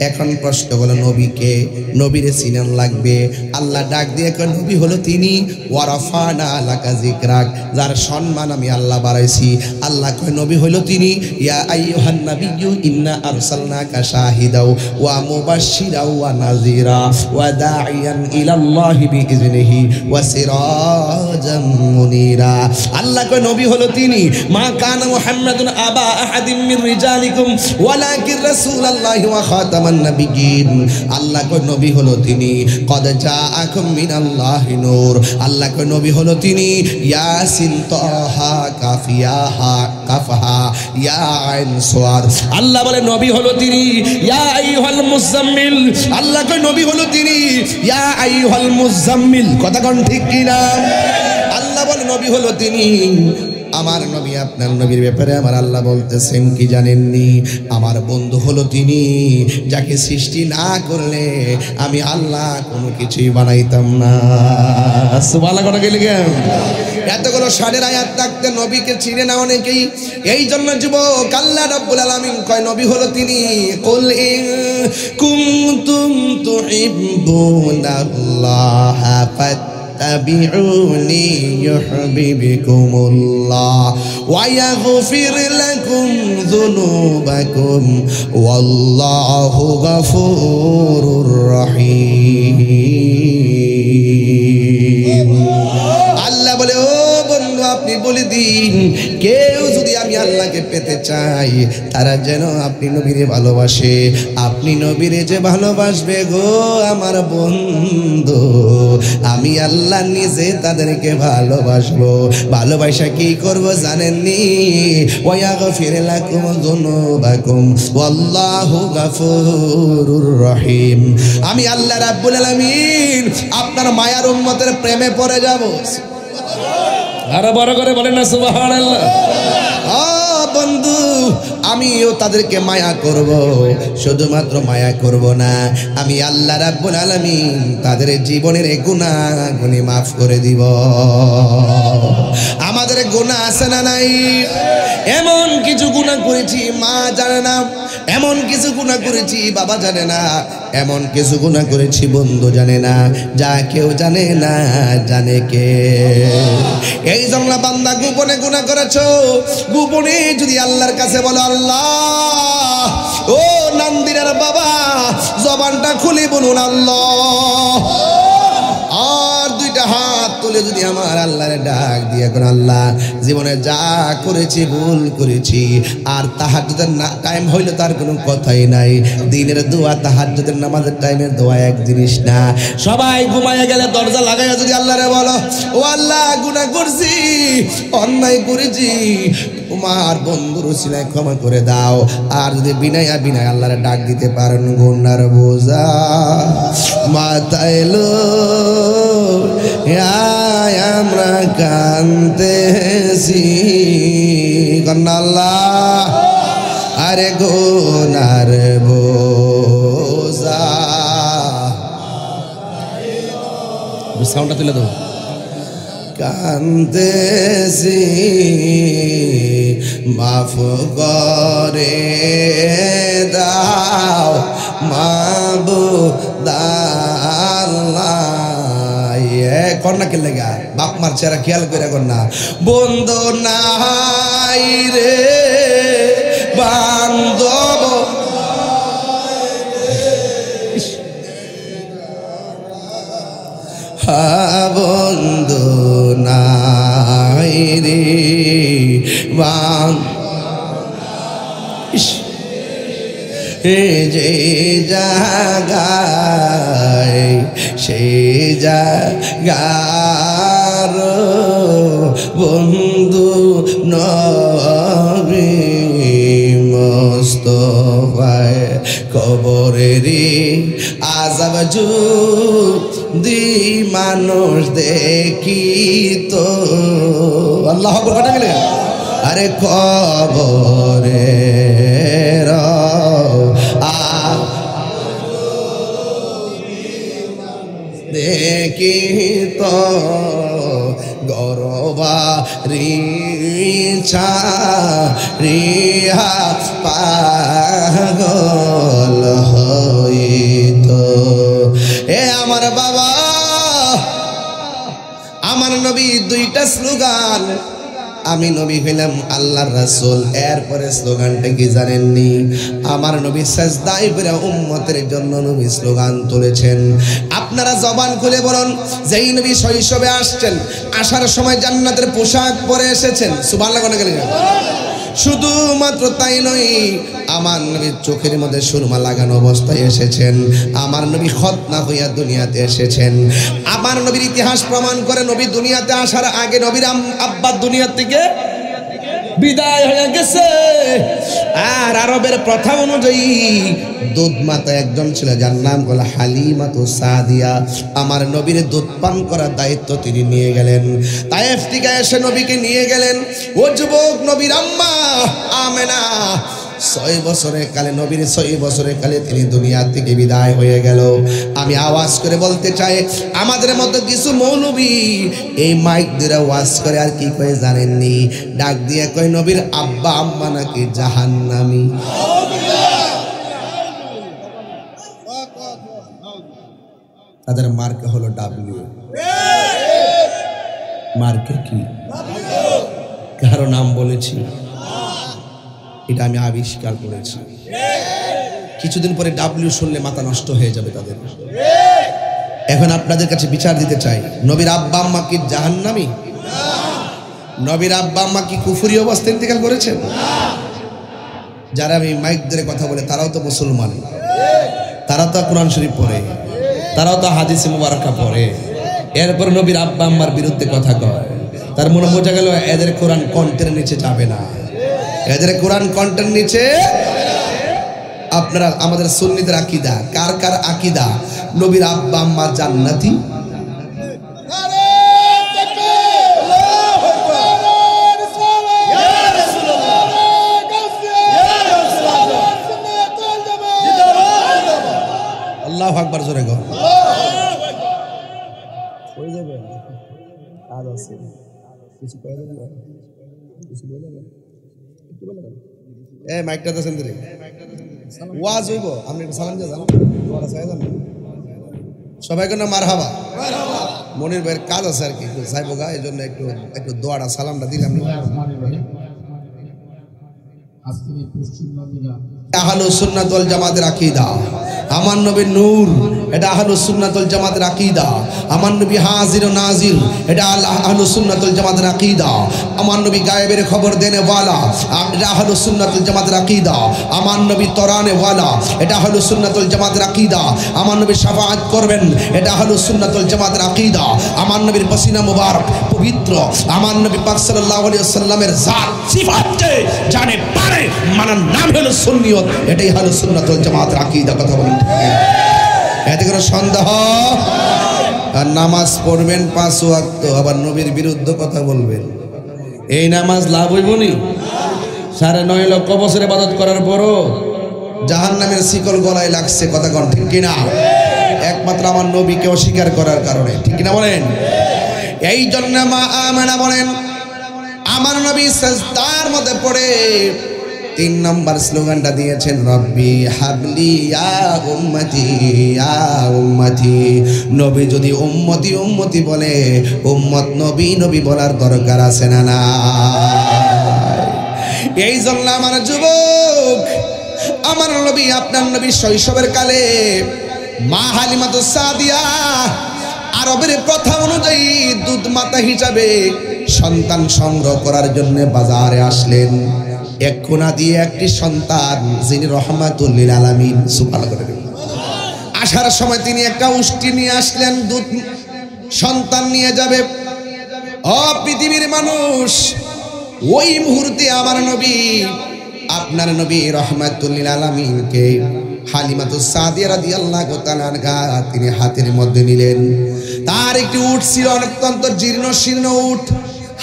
এখন প্রশ্ন হলো নবীকে, নবীরে চিনান লাগবে। আল্লাহ ডাক দিয়ে কয় নবী হলো তিনি ওয়ারাফানা লাকা যিকরাক, যার সম্মান আমি আল্লাহ বাড়াইছি। আল্লাহ কয় নবী হলো তিনি ইয়া আইয়ুহান নাবিয়্যু ইন্না আরসালনাকা শাহিদাও ওয়া মুবাশশিরাও ওয়া নাযীরা ওয়া দাঈয়ান ইলাল্লাহি বিইজনিহি ওয়া সিরাজাম মুনীরা। আল্লাহ কয় নবী হলো তিনি মা কানা মুহাম্মাদুন আবা আহাদিম মির রিজালিকুম ওয়ালাকিন রাসূলুল্লাহি ওয়া খাতামান নাবিয়্যিন। আল্লাহ কয় নবী হলো তিনি কদ জাআকুম মিনাল্লাহি নূর। আল্লাহ কয় নবী হলো তিনি ইয়াসিন তাহা কাফিয়াহা কাফহা ইয়া আইন সাদ। আল্লাহ বলে নবী হলো তিনি ইয়া আইয়ুহাল মুজাম্মিল। আল্লাহ কয় নবী হলো তিনি ইয়া আইয়ুহাল মুজাম্মিল। কথা কোন ঠিক কিনা? আল্লাহ বলে নবী হলো তিনি। আমার নবী আপনার নবীর ব্যাপারে আমার আল্লাহ বলতেছেন কি জানেননি? আমার বন্ধু হলো তিনি যাকে সৃষ্টি না করলে আমি আল্লাহ কোনো কিছুই বানাইতাম না। সুবহানাল্লাহ কথা গেলে কেন? এতগুলো শানের আয়াত থাকতে নবীকে চিনে না অনেকেই। এই জন্য যুবক আল্লাহ রাব্বুল আলামিন কয় নবী হলো তিনি কুল ইন কুনতুম তুহিব্বুনাল্লাহ ফাত্তাবিউনি ইউহিব্বুকুমুল্লাহ ওয়া ইয়াগফির লাকুম যুনুবাকুম ওয়াল্লাহু গফুরুর রহিম। আল্লাহ বলে ও বন্ধু আপনি বলে দিন কেউ যদি আমি আল্লাহকে পেতে চাই তারা যেন আপনি নবীরে ভালোবাসে। আপনি নবীরে যে ভালোবাসবে গো আমার বন্ধু, আমি আল্লাহ নিজে তাদেরকে ভালোবাসবো। ভালোবাসা কি করব জানেননি? ওয়া ইয়াগফির লাকুম যুনুবাকুম ওয়াল্লাহু গফুরুর রহিম। আমি আল্লাহ রাব্বুল আলামিন আপনার মায়ার উম্মতের প্রেমে পড়ে যাব। আরো বড় করে বলেন না সুবহানাল্লাহ। বন্ধু আমিও তাদেরকে মায়া করব, শুধুমাত্র মায়া করব না, আমি আল্লাহ রাব্বুল আলামিন তাদের জীবনের গুনাহগুলি মাফ করে দিব। আমাদের গুনাহ আছে না নাই? এমন কিছু গুনাহ করেছি মা জানে না, এমন কিছু গুনাহ করেছি বাবা জানে না, এমন কিছু গুনাহ করেছি বন্ধু জানে না, যা কেউ জানে না জানে কে? এই জন্য বান্দা গোপনে গুনাহ করেছো, গোপনে যদি আল্লাহর কাছে বলো আল্লাহ, ও নান্দিরার বাবা জবানটা খুলে বলুন আল্লাহ, আর দুইটা হাত তুলে যদি আমার আল্লাহরে ডাক দিয়ে কোন আল্লাহ জীবনে যা করেছি ভুল করেছি, আর তাহাজ্জুদের টাইম হইলে তার কোনো কথাই নাই। দিনের দোয়া তাহাজ্জুদের নামাজের টাইমের দোয়া এক জিনিস না। সবাই ঘুমাইয়া গেলে দরজা লাগাইয়া যদি আল্লাহরে বলো ও আল্লাহ গুনাহ করছি, অন্যায় করেছি, তোমার বন্ধুর উসিলায় ক্ষমা করে দাও, আর যদি বিনায়া বিনায় আল্লাহরে ডাক দিতে পারেন গুনার বোঝা মাথায় লো আমরা কান্দেছি কন্যা আল্লাহ, আরে গুনার বোঝা সাউন্ডটা তুলে দেবো, কান্দেছি মাফ করে দাও মাবুদ আল্লাহ। কন্যা কে লেগা বাপ মার চেহারা খেয়াল করে কন্যা বন্ধু নাই রে বান্ধব, বন্ধু নাই রে যে জাগায় সে জাগার বন্ধু নবী মুস্তাফায় যদি মানুষ দেখিত, আল্লাহ কথা গেলে আরে কবরে দেখিত গরবারিছা রিহা পাগল হইত। এ আমার বাবা, আমার নবী দুইটা স্লোগান, আমি নবী হইলাম আল্লাহর রাসূল। এরপরে স্লোগানটা কি জানেননি? আমার নবী সাজদায় পড়ে উম্মতের জন্য নবী স্লোগান তুলেছেন। আপনারা জবান খুলে বলুন, যেই নবী শৈশবে আসছেন, আসার সময় জান্নাতের পোশাক পরে এসেছেন, সুবহানাল্লাহ কোন গেলেন। শুধুমাত্র তাই নয়, আমার নবীর চোখের মধ্যে সুরমা লাগানো অবস্থায় এসেছেন। আমার নবী খতনা হইয়া দুনিয়াতে এসেছেন। আমার নবীর ইতিহাস প্রমাণ করে নবী দুনিয়াতে আসার আগে নবীর আব্বা দুনিয়া থেকে বিদায় হয়ে গেছে। আর আরবের প্রথা অনুযায়ী দুধ মাতা একজন ছিল, যার নাম হলো হালিমাতু সাদিয়া। আমার নবীর দুধ পান করার দায়িত্ব তিনি নিয়ে গেলেন। তায়েফ থেকে এসে নবীকে নিয়ে গেলেন। ও যুবক, নবীর আম্মা আমেনা 6 বছরের কালে, নবীর 6 বছরের কালে তিনি দুনিয়া থেকে বিদায় হয়ে গেল। আমি আওয়াজ করে বলতে চাই, আমাদের মতো কিছু মৌলবী এই মাইক দিয়ে ওয়াজ করে আর কি কয় জানেননি? ডাক দিয়ে কয় নবীর আব্বা আম্মা নাকি জাহান্নামী। তাদের মার্কে হলো ডাব্লিউ। মার্কে কি? কারো নাম বলেছি? এটা আমি আবিষ্কার করেছি। কিছুদিন পরে ডাব্লিউ শুনলে মাথা নষ্ট হয়ে যাবে তাদের। এখন আপনাদের কাছে বিচার দিতে চাই, নবীর আব্বা আম্মা কি জাহান্নামী? নবীর আব্বা আম্মা কি কুফরি অবস্থায় ইন্তেকাল করেছেন? যারা আমি মাইক ধরে কথা বলে তারাও তো মুসলমান, তারা তো কোরআন শরীফ পড়ে, তারাও তো হাদিসে মুবারাকা পড়ে। এরপর নবীর আব্বা আম্মার বিরুদ্ধে কথা কয়, তার মনে বোঝা গেল এদের কোরআন কণ্ঠের নিচে যাবে না, এদের কোরআন কণ্ঠের নিচে। আপনারা আমাদের সুন্নিদের আকীদা, কার কার আকীদা নবীর আব্বা আম্মা জান্নাতি? আল্লাহু আকবার, জোরে গো। হয়ে যাবে, কাজ আছে, কিছু কয়ে দেবেন না, কিছু বলে দেবেন, একটু বলে দেবেন। এই মাইকটা দেন দিলে ওয়াজ হইব, আপনি একটু সালাম দিয়ে যান, দোয়াটা চাই যান, সবাইকে না মারহাবা। মনির ভাইয়ের কাজ আছে আর কি, চাইবো গা, এই জন্য একটু একটু দোয়াটা সালামটা দিলাম। আহলুস সুন্নাত ওয়াল জামাতের আকীদা, আমার নবী নূর, এটা আহলুস সুন্নাত ওয়াল জামাতের আকীদা। আমার নবী হাজির ও নাজির, এটা আহলুস সুন্নাত ওয়াল জামাতের আকীদা। আমার নবী গায়েবের খবর দেনে ওয়ালা, এটা আহলুস সুন্নাত ওয়াল জামাতের আকীদা। আমার নবী তরানে ওয়ালা, এটা আহলুস সুন্নাত ওয়াল জামাতের আকীদা। আমার নবী শাফাআত করবেন, এটা আহলুস সুন্নাত ওয়াল জামাতের আকীদা। আমার নবীর পসিনা মুবারক পবিত্র, আমার নবী পাক সাল্লাল্লাহু আলাইহি ওয়াসাল্লামের জাত সিফাতকে জানে পারে মানার নাম হলো সুন্নিয়ত, এটাই আহলুস সুন্নাত ওয়াল জামাতের আকীদা। কথা বলেন ঠিক? এতে কোনো সন্দেহ? আর নামাজ পড়বেন 5 ওয়াক্ত, আবার নবীর বিরুদ্ধে কথা বলবেন, এই নামাজ লাভ হইবনি? 9.5 লক্ষ বছর ইবাদত করার পরও জাহান্নামের শিকল গলায় লাগছে, কথা কোন ঠিক কিনা? একমাত্র আমার নবীকে অস্বীকার করার কারণে, ঠিক কিনা বলেন? এই জন্য মা আমেনা বলেন, আমার নবী সাজদার মধ্যে পড়ে 3 নম্বর স্লোগানটা দিয়েছেন, রব্বি হাবলি ইয়া উম্মতি ইয়া উম্মতি। নবী যদি উম্মতি উম্মতি বলে, উম্মত নবী নবী বলার দরকার আছে না? না। এই জন্য আমার যুবক, আমার নবী, আপনার নবী শৈশবের কালে মা হালিমাতু সাদিয়া আরবের প্রথা অনুযায়ী দুধ মাতা হিসাবে সন্তান সংগ্রহ করার জন্য বাজারে আসলেন। এক কোনা দিয়ে একটি সন্তান, যিনি রহমাতুল লিল আলামিন, সুবহানাল্লাহ। আসার সময় তিনি একটা উষ্টি নিয়ে আসলেন, দুধ সন্তান নিয়ে যাবে। ও পৃথিবীর মানুষ, ওই মুহূর্তে আমার নবী, আপনার নবী রহমাতুল লিল আলামিনকে হালিমাতুস সাদিয়া রাদিয়াল্লাহু তাআলা আনহা তিনি হাতের মধ্যে নিলেন। তার একটি উট ছিল, অত্যন্ত জীর্ণ শীর্ণ উট,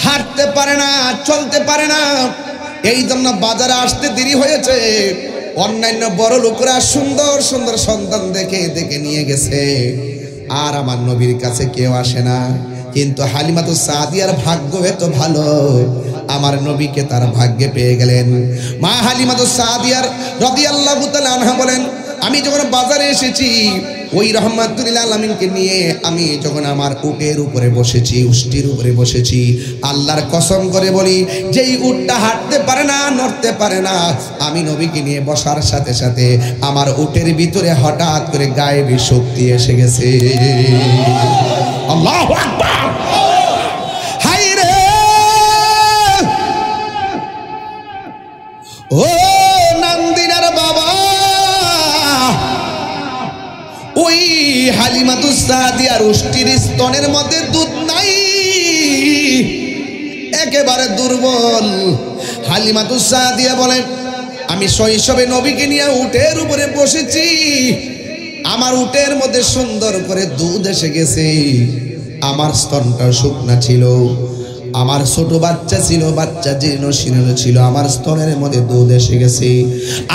হাঁটতে পারে না, চলতে পারে না। এই জন্য বাজারে আসতে দেরি হয়েছে। অন্যান্য বড় লোকেরা সুন্দর সুন্দর সন্তান দেখে দেখে নিয়ে গেছে, আর আমার নবীর কাছে কেউ আসে না। কিন্তু হালিমাতুস সাদিয়ার ভাগ্য এত ভালো, আমার নবীকে তার ভাগ্যে পেয়ে গেলেন। মা হালিমাতুস সাদিয়ার রাদিয়াল্লাহু তাআলা আনহা বলেন, আমি যখন বাজারে এসেছি ওই রহমাতুল আলামিনকে নিয়ে আমি যখন আমার উটের উপরে বসেছি, উষ্টির উপরে বসেছি, আল্লাহর কসম করে বলি, যেই উটটা হাঁটতে পারে না, নড়তে পারে না, আমি নবীকে নিয়ে বসার সাথে সাথে আমার উটের ভিতরে হঠাৎ করে গায়েবী শক্তি এসে গেছে। আল্লাহু আকবার। হায় রে ও নান্দিনার বাবা, ওই হালিমাতুস সাদিয়ার উষ্টির স্তনের মধ্যে দুধ নাই, একেবারে দুর্বল। হালিমাতুস সাদিয়া বলেন, আমি শৈশবে নবীকে নিয়ে উটের উপরে বসেছি, আমার উটের মধ্যে সুন্দর করে দুধ এসে গেছে, আমার স্তনটা শুকনা ছিল, আমার ছোট বাচ্চা ছিল, বাচ্চা জীর্ণ শীর্ণ ছিল, আমার স্তনের মধ্যে দুধ এসে গেছে,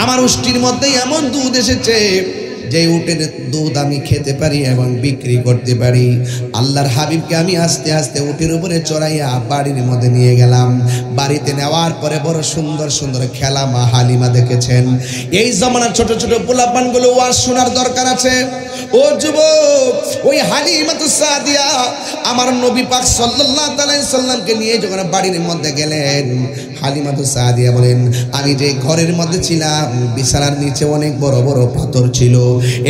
আমার উষ্টির মধ্যে এমন দুধ এসেছে যে উটের দুধ আমি খেতে পারি এবং বিক্রি করতে পারি। আল্লাহর হাবিবকে আমি আস্তে আস্তে উটের উপরে চড়াইয়া বাড়ির মধ্যে নিয়ে গেলাম। বাড়িতে নেওয়ার পরে বড় সুন্দর সুন্দর খেলা মা হালিমা দেখেছেন। এই জমানার ছোট ছোট পোলাপানগুলো ওয়াজ শোনার দরকার আছে। ও যুবক, ওই হালিমাতুস সাদিয়া আমার নবী পাক সাল্লাল্লাহু আলাইহি সাল্লামকে নিয়ে যখন বাড়ির মধ্যে গেলেন, হালিমাতুস সাদিয়া বলেন, আমি যে ঘরের মধ্যে ছিলাম বিছানার নিচে অনেক বড় বড় পাথর ছিল।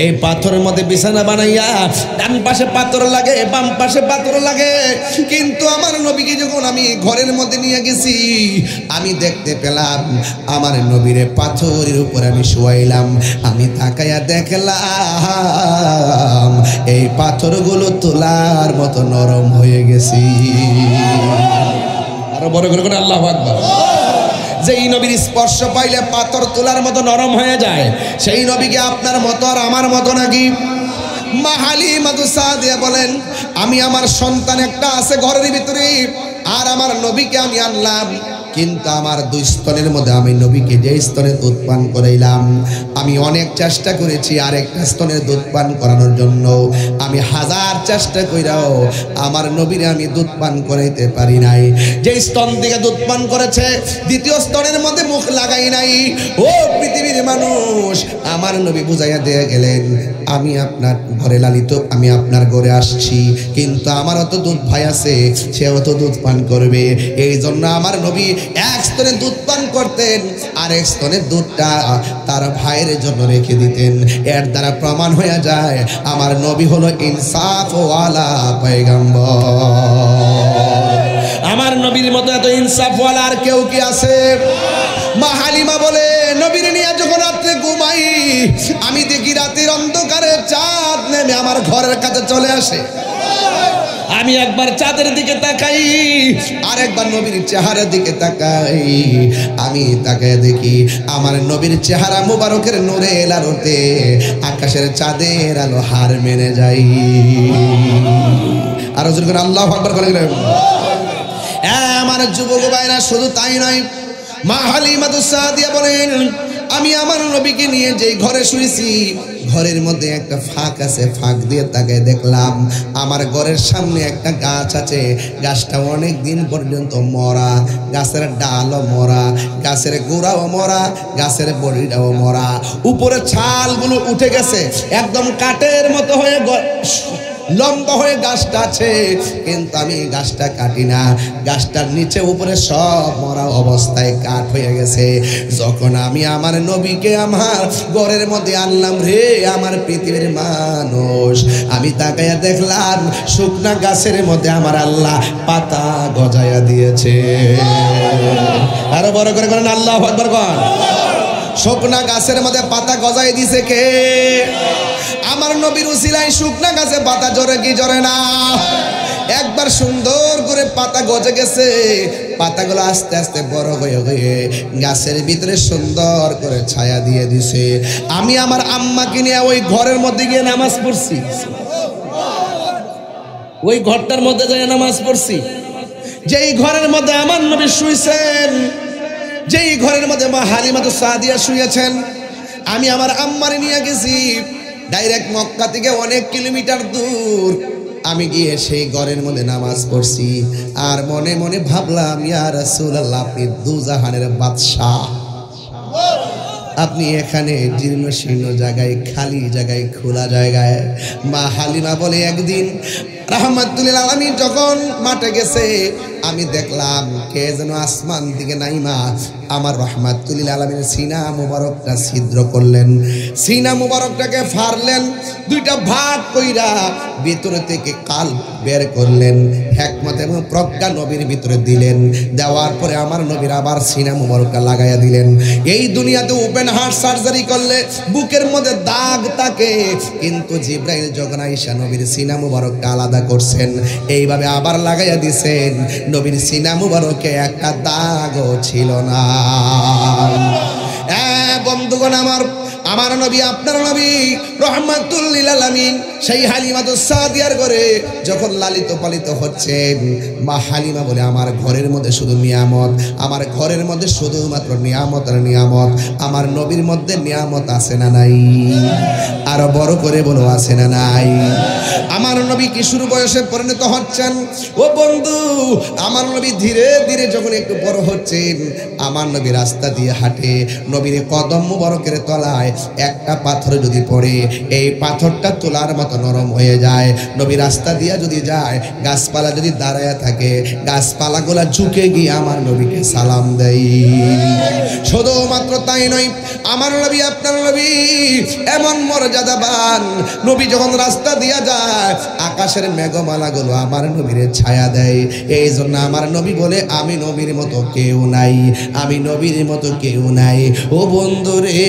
এই পাথরের মধ্যে বিছানা বানাইয়া ডান পাশে পাথর লাগে, বাম পাশে পাথর লাগে, কিন্তু আমার নবীকে যখন আমি ঘরের মধ্যে নিয়ে গেছি, আমি দেখতে পেলাম আমার নবীরে পাথরের উপর আমি শোয়াইলাম। আমি তাকাইয়া দেখলাম এই পাথরগুলো তোলার মতো নরম হয়ে গেছি। আরো বড় করে করে আল্লাহু আকবার। যেই নবীর স্পর্শ পাইলে পাথর তোলার মতো নরম হয়ে যায়, সেই নবীকে আপনার মতো আর আমার মতো নাকি? মা হালিমাতুস সাদিয়া বলেন, আমি আমার সন্তান একটা আছে ঘরের ভিতরে, আর আমার নবীকে আমি আনলাম, কিন্তু আমার দুই স্তনের মধ্যে আমি নবীকে যে স্তনে দুধ পান করাইলাম, আমি অনেক চেষ্টা করেছি আরেকটা স্তনের দুধ পান করানোর জন্য, আমি হাজার চেষ্টা কইরাও আমার নবীরে আমি দুধ পান করাইতে পারি নাই। যে স্তন থেকে দুধ পান করেছে দ্বিতীয় স্তনের মধ্যে মুখ লাগাই নাই। ও পৃথিবীর মানুষ, আমার নবী বুঝাইয়া দিয়ে গেলেন, আমি আপনার ঘরে লালিত, আমি আপনার ঘরে আসছি, কিন্তু আমারও তো দুধ ভাই আছে, সেও তো দুধ পান করবে। এই জন্য আমার নবী এক স্তনে দুধ পান করতেন, আর এক স্তনের দুধটা তার ভাইয়ের জন্য রেখে দিতেন। এর দ্বারা প্রমাণ হয়ে যায় আমার নবী হলো ইনসাফ ওয়ালা পয়গম্বর। আমার নবীর মতো এত ইনসাফ ওয়ালা আর কেউ কি আছে? মা হালিমা বলে, নবীর নিয়ে যখন রাত্রে ঘুমাই, আমি দেখি রাতের অন্ধকারে চাঁদ নেমে আমার ঘরের কাছে চলে আসে। আমি একবার চাঁদের দিকে তাকাই, আর একবার নবীর চেহারার দিকে তাকাই। আমি তাকায় দেখি আমার নবীর চেহারা মুবারকের নূরের আলোতে আকাশের চাঁদের আলো হার মেনে যাই। আর যখন আল্লাহু আকবার বলেন, আমার যুবক ভাইরা, শুধু তাই নয়, মা হালিমাতুস সাদিয়া বলেন, আমি আমার নবীকে নিয়ে যে ঘরে শুয়েছি, ঘরের মধ্যে একটা ফাঁক আছে, ফাঁক দিয়ে তাকায় দেখলাম আমার ঘরের সামনে একটা গাছ আছে। গাছটা অনেক দিন পর্যন্ত মরা, গাছের ডালও মরা, গাছের গোড়াও মরা, গাছের বড়িটাও মরা, উপরে ছালগুলো উঠে গেছে, একদম কাঠের মতো হয়ে লম্বা হয়ে গাছটা আছে, কিন্তু আমি গাছটা কাটি না, গাছটার নিচে উপরে সব মরা অবস্থায় কাঠ হয়ে গেছে। যখন আমি আমার নবীকে আমার ঘরের মধ্যে আনলাম, রে আমার পৃথিবীর মানুষ, আমি তাকাইয়া দেখলাম শুকনা গাছের মধ্যে আমার আল্লাহ পাতা গজাইয়া দিয়েছে। আরো বড় করে বলেন আল্লাহু আকবার। শুকনা গাছের মধ্যে পাতা গজাই দিছে কে? আমার নবীর উসিলায় শুকনা গাছে পাতা জরে কি জরে না? একবার সুন্দর করে পাতা গজে গেছে, পাতাগুলো আস্তে আস্তে বড় হয়ে হয়ে গাছের ভিতরে সুন্দর করে ছায়া দিয়ে দিছে। আমি আমার আম্মাকে নিয়ে ওই ঘরের মধ্যে গিয়ে নামাজ পড়ছি, ওই ঘরটার মধ্যে যাই নামাজ পড়ছি। যেই ঘরের মধ্যে আমার নবী শুয়েছেন, যেই ঘরের মধ্যে মা হালিমাতুস সাদিয়া শুয়েছেন, আমি আমার আম্মারে নিয়ে গেছি ডাইরেক্ট মক্কা থেকে অনেক কিলোমিটার দূর। আমি গিয়ে সেই ঘরের মধ্যে নামাজ পড়ছি আর মনে মনে ভাবলাম, ইয়া রাসূলুল্লাহ, আপনি দুজাহানের বাদশাহ, আপনি এখানে জীর্ণ শীর্ণ জায়গায়, খালি জায়গায়, খোলা জায়গায়। মা হালিমা বলে, একদিন রাহমাতুল আলামিন যখন মাঠে গেছে, আমি দেখলাম কে যেন আসমান দিকে নাইমা আমার রাহমাতুল আলামিনের সিনা মুবারকটা ছিদ্র করলেন, সিনা মুবারকটাকে ফাড়লেন, দুইটা ভাগ কইরা ভিতরে থেকে কাল বের করলেন, হিকমত এবং প্রজ্ঞা নবীর ভিতরে দিলেন। দেওয়ার পরে আমার নবীর আবার সিনা মুবারকটা লাগাইয়া দিলেন। এই দুনিয়াতে ওপেন হার্ট সার্জারি করলে বুকের মধ্যে দাগ থাকে, কিন্তু জিব্রাইল যখন আয়েশা নবীর সিনা মুবারকটা আলাদা করছেন, এইভাবে আবার লাগাইয়া দিছেন, নবীর সিনা মুবারকে একটা দাগও ছিল না। বন্ধুগণ, আমার নবী, আপনার নবী রাহমাতুল লিল আলামিন সেই হালিমাতুস সাদিয়ার ঘরে যখন লালিত পালিত হচ্ছেন, মা হালিমা বলে, আমার ঘরের মধ্যে শুধু নিয়ামত, আমার ঘরের মধ্যে শুধুমাত্র নিয়ামত আর নিয়ামত। আমার নবীর মধ্যে নিয়ামত আছে না নাই? আরো বড় করে বলো, আছে না নাই? আমার নবী কিশোর বয়সে পরিণত হচ্ছেন। ও বন্ধু, আমার নবী ধীরে ধীরে যখন একটু বড় হচ্ছেন, আমার নবী রাস্তা দিয়ে হাঁটে, নবীর কদম মুবারকের তলায় একটা পাথর যদি পড়ে, এই পাথরটা তোলার মতো নরম হয়ে যায়। নবী রাস্তা দিয়ে যদি যায়, গাছপালা যদি দাঁড়ায় থাকে, গাছপালাগুলা ঝুঁকে গিয়ে আমার নবীকে সালাম দেয়। শুধুমাত্র তাই নয়, আমার নবী, আপনার নবী এমন মর্যাদাবান, নবী যখন রাস্তা দিয়া যায়, আকাশের মেঘমালাগুলো আমার নবীর ছায়া দেয়। এই জন্য আমার নবী বলে, আমি নবীর মতো কেউ নাই, আমি নবীর মতো কেউ নাই। ও বন্ধুরে,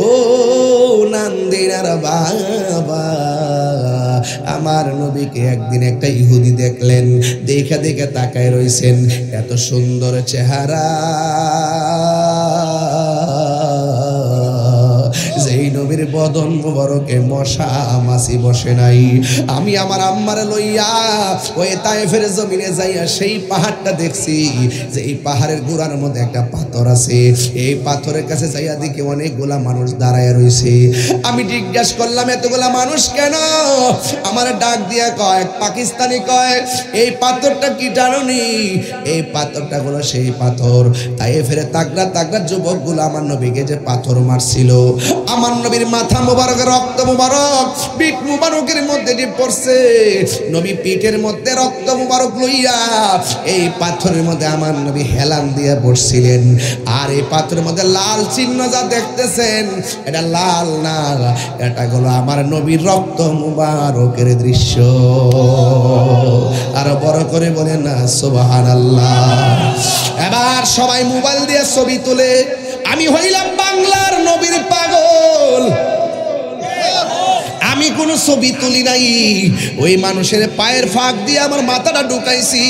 ও নান্দিনার বাবা, আমার নবীকে একদিন একটা ইহুদি দেখলেন, দেখে দেখে তাকায় রইছেন, এত সুন্দর চেহারা, যেই নবীর বদন মুবারকে মশা মাছি বসে নাই। আমি আমার আম্মারে লইয়া ওই তায়েফের জমিনে যাইয়া সেই পাহাড়টা দেখছি, যে এই পাহাড়ের গোড়ার মধ্যে একটা পাথর আছে। এই পাথরের কাছে যাইয়া দেখি অনেকগুলা মানুষ দাঁড়ায় রয়েছে। আমি জিজ্ঞাসা করলাম, এতগুলা মানুষ কেন? আমার ডাক দিয়া কয়, পাকিস্তানি কয়, এই পাথরটা কি জানোনি? এই পাথরটা হলো সেই পাথর, তায়েফের তাগড়া তাগড়া যুবকগুলো আমার নবীকে যে পাথর মারছিল, আমার নবীর মাথা মুবারক, রক্ত মুবারক পিঠ মুবারকের মধ্যে যে পড়ছে, নবী পিঠের মধ্যে রক্ত মুবারক লইয়া এই পাথরের মধ্যে আমার নবী হেলান দিয়ে বসছিলেন। আর এই পাথরের মধ্যে লাল চিহ্ন যা দেখতেছেন, এটা লাল না, এটা হলো আমার নবীর রক্ত মুবারকের দৃশ্য। আরো বড় করে বলেন না সুবহানাল্লাহ। এবার সবাই মোবাইল দিয়ে ছবি তুলে, আমি হইলাম বাংলার নবীর পাগল। আমি কোনো ছবি তুলি নাই, ওই মানুষের পায়ের ফাঁক দিয়ে আমার মাথাটা ঢুকাইছি,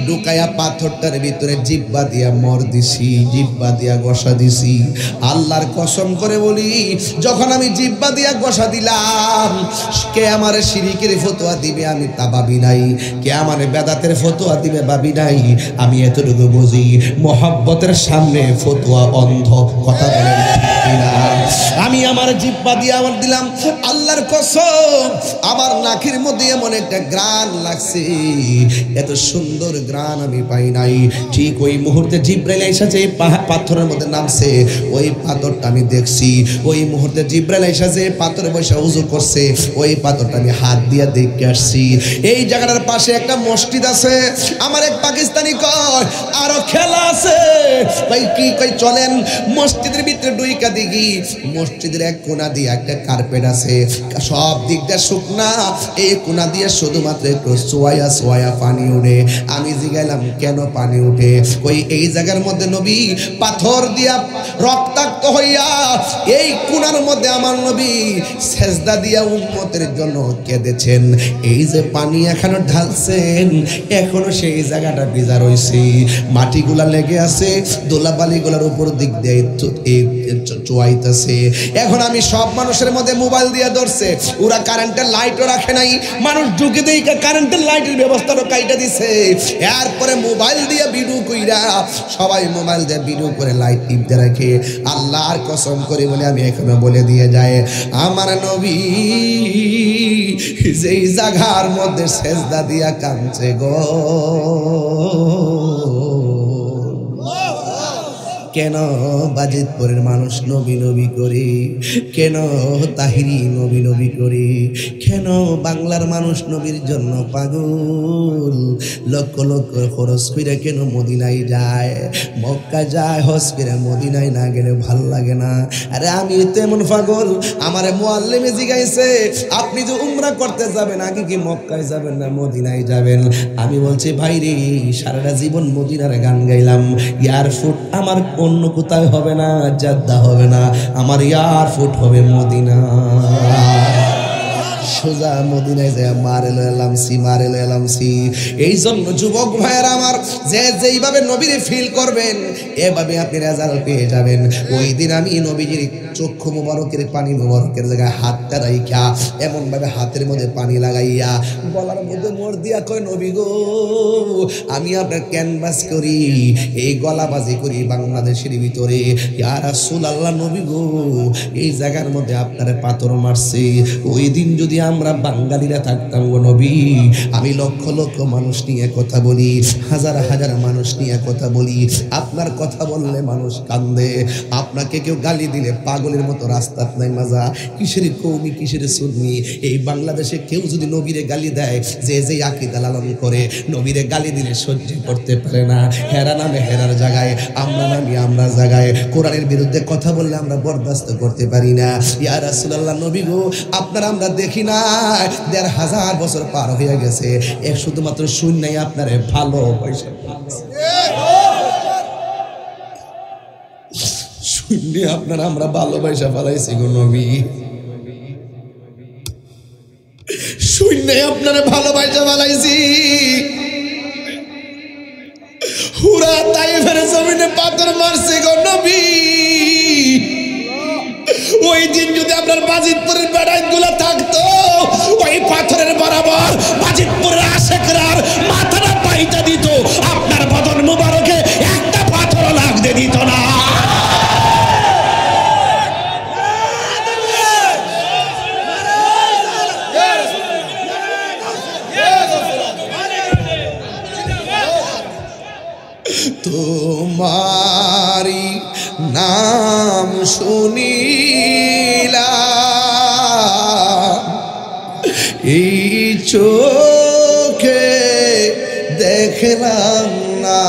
ঢুকাইয়া পাথরটার ভিতরে জিব্বা দিয়া মর দিছি, জিব্বা দিয়া গসা দিছি। আল্লাহর কসম করে বলি, যখন আমি জিব্বা দিয়া গসা দিলাম, কে আমার শিরিকের ফতোয়া দিবে আমি তা ভাবি নাই, কে আমার বেদাতের ফতোয়া দিবে ভাবি নাই। আমি এতটুকু বুঝি, মোহাব্বতের সামনে ফতোয়া অন্ধ। কথা বলেন না? আমি আমার জিব্বা দিয়ে আমার দিলাম, আল্লাহর কসম আমার নাকের মধ্যে এমন একটা গ্রান লাগছে, এত সুন্দর গ্রান আমি পাই নাই। ঠিক ওই মুহূর্তে জিব্রাইল এসে যে পাথরের মধ্যে নামছে, ওই পাথরটা আমি দেখছি। ওই মুহূর্তে জিব্রাইল এসে যে পাথরে বসে উযু করছে, ওই পাথরটা আমি হাত দিয়ে দেখে আসছি। এই জায়গাটার পাশে একটা মসজিদ আছে। আমার এক পাকিস্তানি কয়, আরো খেলা আছে ভাই। কি কই, চলেন মসজিদের ভিতরে ডুইকা দেখি। মসজিদের এক কোণা দিয়ে একটা কার্পেট আছে, সব দিকটা শুকনা, এই কোণা দিয়ে শুধুমাত্র একটু সোয়া সোয়া পানি উঠে। আমি জিজ্ঞাসলাম কেন পানি উঠে? ওই এই জায়গার মধ্যে নবী পাথর দিয়া রক্তাক্ত হইয়া এই কোণার মধ্যে আমার নবী সেজদা দিয়া উম্মতের জন্য কেঁদেছেন। এই যে পানি এখনো ঢালছেন, এখনো সেই জায়গাটা ভিজা রয়েছে, মাটিগুলা লেগে আছে, দোলাবালিগুলার উপর দিক দিয়ে চুয়াইতেছে। এখন আমি সব মানুষের মধ্যে মোবাইল দিয়ে ধরছে, ওরা কারেন্টের লাইটও রাখে নাই, মানুষ ঢুকে দিয়ে কারেন্টের লাইটের ব্যবস্থাটা কাইটা দিছে। এরপরে মোবাইল দিয়ে ভিডিও কইরা সবাই মোবাইল দিয়ে ভিডিও করে লাইট টিপতে রাখে। আল্লাহর কসম করে বলে আমি এখনো বলে দিয়ে যায়, আমার নবী যেই জায়গার মধ্যে সেজদা দিয়া কাঁদছে গো, কেন বাজিতপুরের মানুষ নবী নবী করে, কেন তাহিরি নবী নবী করে, কেন বাংলার মানুষ নবীর জন্য পাগল, লক্ষ লক্ষ খরচ করে কেন মদিনায় যায়, মক্কা যায়, হজ করে মদিনায় না গেলে ভাল লাগে না। আরে আমি তেমন পাগল, আমারে মুআল্লিমে জিগাইছে আপনি যে উমরা করতে যাবেন আগে কি মক্কায় যাবেন না মদিনায় যাবেন? আমি বলছি ভাই রে, সারাটা জীবন মদিনার গান গাইলাম, ইয়ার ফুট আমার অন্য কোথায় হবে না, জাদ্দা হবে না, আমার ইয়ার ফুট হবে মদিনা। সোজা মদিনায় যায় মারে এলাম সি। এই জন্য যুবক ভাইয়ের আমার, যে যেইভাবে নবীর ফিল করবেন এভাবে আপনি রেজাল্ট পেয়ে যাবেন। ওই দিন আমি নবীজির চক্ষু মুবারকের পানি মুবারকের জায়গায় হাতটা রাইখা এমন ভাবে হাতের মধ্যে পানি লাগাইয়া গলার মধ্যে মোর দিয়া কয়, নবী গো আমি আপনার ক্যানভাস করি, এই গলাবাজি করি বাংলাদেশের ভিতরে, ইয়া রাসূলুল্লাহ নবী গো এই জায়গার মধ্যে আপনার পাথর মারছে, ওই দিন যদি আমরা বাঙালিরা থাকতাম গো নবী, আমি লক্ষ লক্ষ মানুষ নিয়ে কথা বলি, হাজার হাজার মানুষ নিয়ে কথা বলি, আপনার কথা বললে মানুষ কান্দে, আপনাকে কেউ গালি দিলে পাগলের মতো রাস্তাত নাই মাজা, কিসের কৌমি কিসের সুন্নি, এই বাংলাদেশে কেউ যদি নবীরে গালি দেয়, যে যে আকীদা লালন করে নবীরে গালি দিলে সহ্য করতে পারে না, হেরা নামে হেরার জায়গায়, আমরা নামে আমরা জায়গায়, কোরআনের বিরুদ্ধে কথা বললে আমরা বরদাস্ত করতে পারি না। ইয়া রাসূলুল্লাহ নবী গো আপনার আমরা দেখি না ১৫০০ বছর পার হয়ে গেছে, শুধুমাত্র শূন্যই আপনারে ভালো পয়সা শূন্য আপনারা আমরা ভালোবাসা ফেলাইছি গো নবী, শূন্য আপনারা ভালোবাসা ফেলাইছি। হুরা তাইফের জমিনে পাথর মারছে গো নবী, ওই দিন যদি আপনার বাজিতপুরের বেড়াইগুলো থাকতো, ওই পাথরের বরাবর বাজিতপুরের আশেকরার মাথাটা পাইটা দিত, আপনার বদন মুবারকে একটা পাথরও লাগতে দিত না। তোমারি নাম শুনিলা এই চোখে দেখলাম না,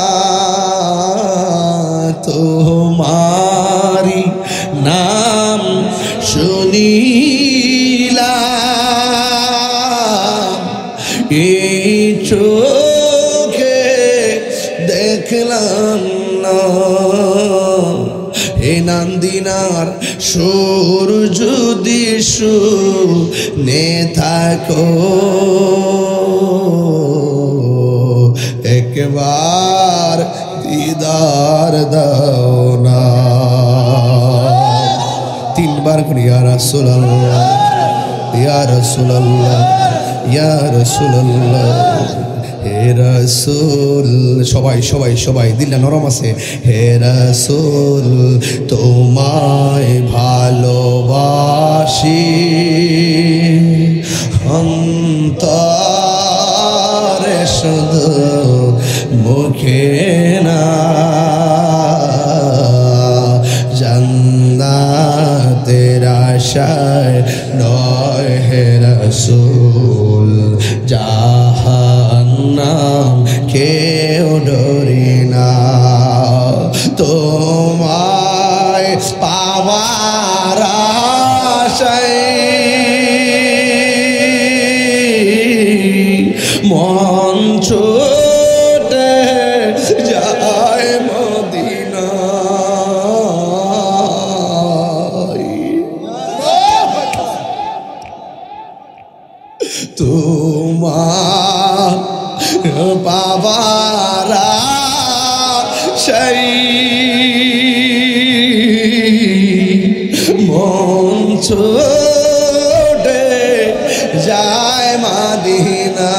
তোমারি নাম শুনিলা এই চোখে দেখলাম না, হে নান্দিনার সুর যদি শুনে থাকো, একবার দিদার দাও না। তিনবার করে ইয়া রাসূলুল্লাহ ইয়া রাসূলুল্লাহ ইয়া রাসূলুল্লাহ হে রাসূল। সবাই সবাই সবাই দিলটা নরম আছে। হে রাসূল তোমায় ভালোবাসি অন্তরে শুধু মুখে না, জান্নাতের আশায় নয় হে রাসূল, জাহান্নাম কেউ ডরি না, তোমায় পাওয়ার হারা সেই মন ছুটে যায় মাদিনা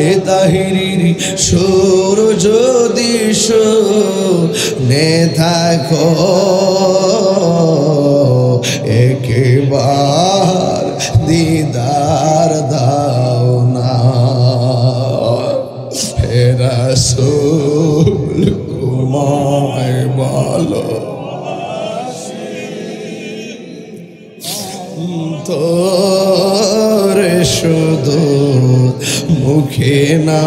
এ তাহিরির সুর যদি শুনে থাকো একবার দিদার দাও না হে রাসূল তোমায় বলো তোরে শুধু মুখে না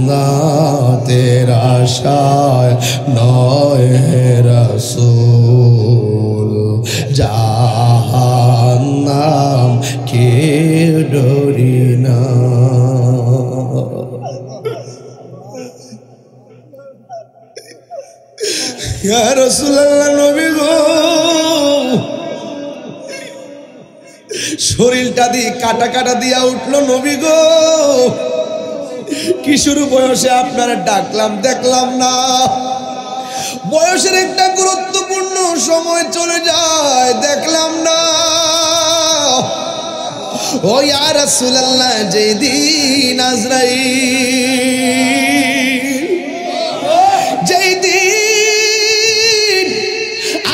জান্নাতের আশায় নয় হে রাসূল জাহান্নাম কে ডরি না ইয়া রাসূলুল্লাহ নবী গো শরীরটা দিয়ে কাটা কাটা দিয়া উঠলো নবী গো কিশোর বয়সে আপনারা ডাকলাম দেখলাম না বয়সের একটা গুরুত্বপূর্ণ সময় চলে যায় দেখলাম না ও ইয়া রাসূলুল্লাহ যেদিন আজরাইল যেদিন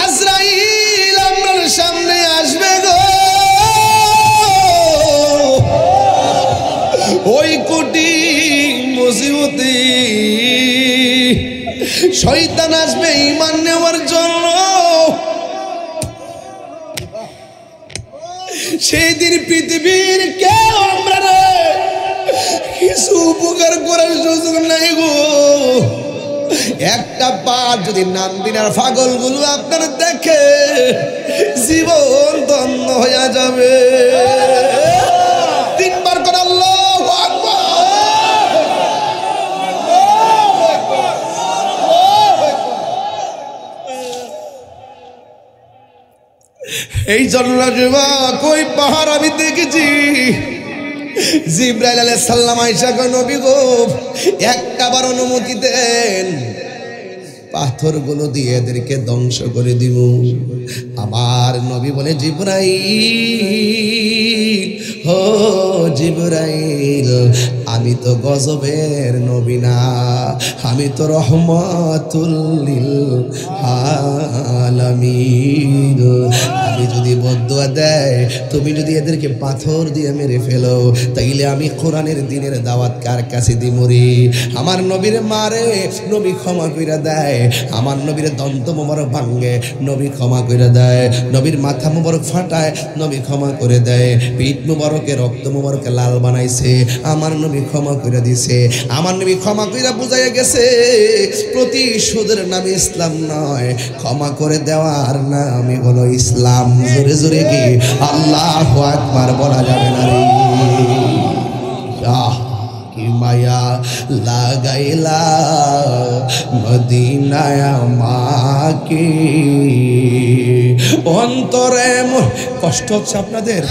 আজরাইল আপনার সামনে আসবে গো ওই কোটি মুসিবতে শয়তান আসবে ঈমান নেওয়ার জন্য সেই দিন পৃথিবীর কেউ আমরা কিছু উপকার করার সুযোগ নাই গো একটা পা যদি নান্দিনার পাগলগুলো আপনার দেখে জীবন ধন্য হয়ে যাবে তিনবার করে আল্লাহু আকবার এই জন্য যুবক ওই পাহাড় আমি দেখেছি জিবরাইল আলাইহিস সালাম আয়েশা গো নবী গো একটাবার অনুমতি দেন পাথরগুলো দিয়ে এদেরকে ধ্বংস করে দিব আমার নবী বলে জিবরাইল ও জিবরাইল আমি তো গজবের নবী না আমি তো রহমাতুল লিল আলামিন আমি যদি বদদুয়া দেয় তুমি যদি এদেরকে পাথর দিয়ে মেরে ফেলো তাইলে আমি কোরআনের দ্বীনের দাওয়াত কার কাছে দিমুরি আমার নবীর মারে নবী ক্ষমা কইরা দেয় আমার নবীর দন্ত মোবারক ভাঙে নবী ক্ষমা করে দেয় নবীর মাথা মোবারক ফাটায় নবী ক্ষমা করে দেয় পিঠ মোবারকে রক্ত মোবারকে লাল বানাইছে আমার নবী ক্ষমা করে দিছে আমার নবী ক্ষমা কইরা বুঝাইয়া গেছে প্রতিশোধের নামে ইসলাম নয় ক্ষমা করে দেওয়ার নামই হলো ইসলাম জোরে জোরে কি আল্লাহু আকবার বলা যাবে না রে কি মায়া লাগাইলা মদিনায় আমাকে অন্তরে কষ্ট হচ্ছে আপনাদের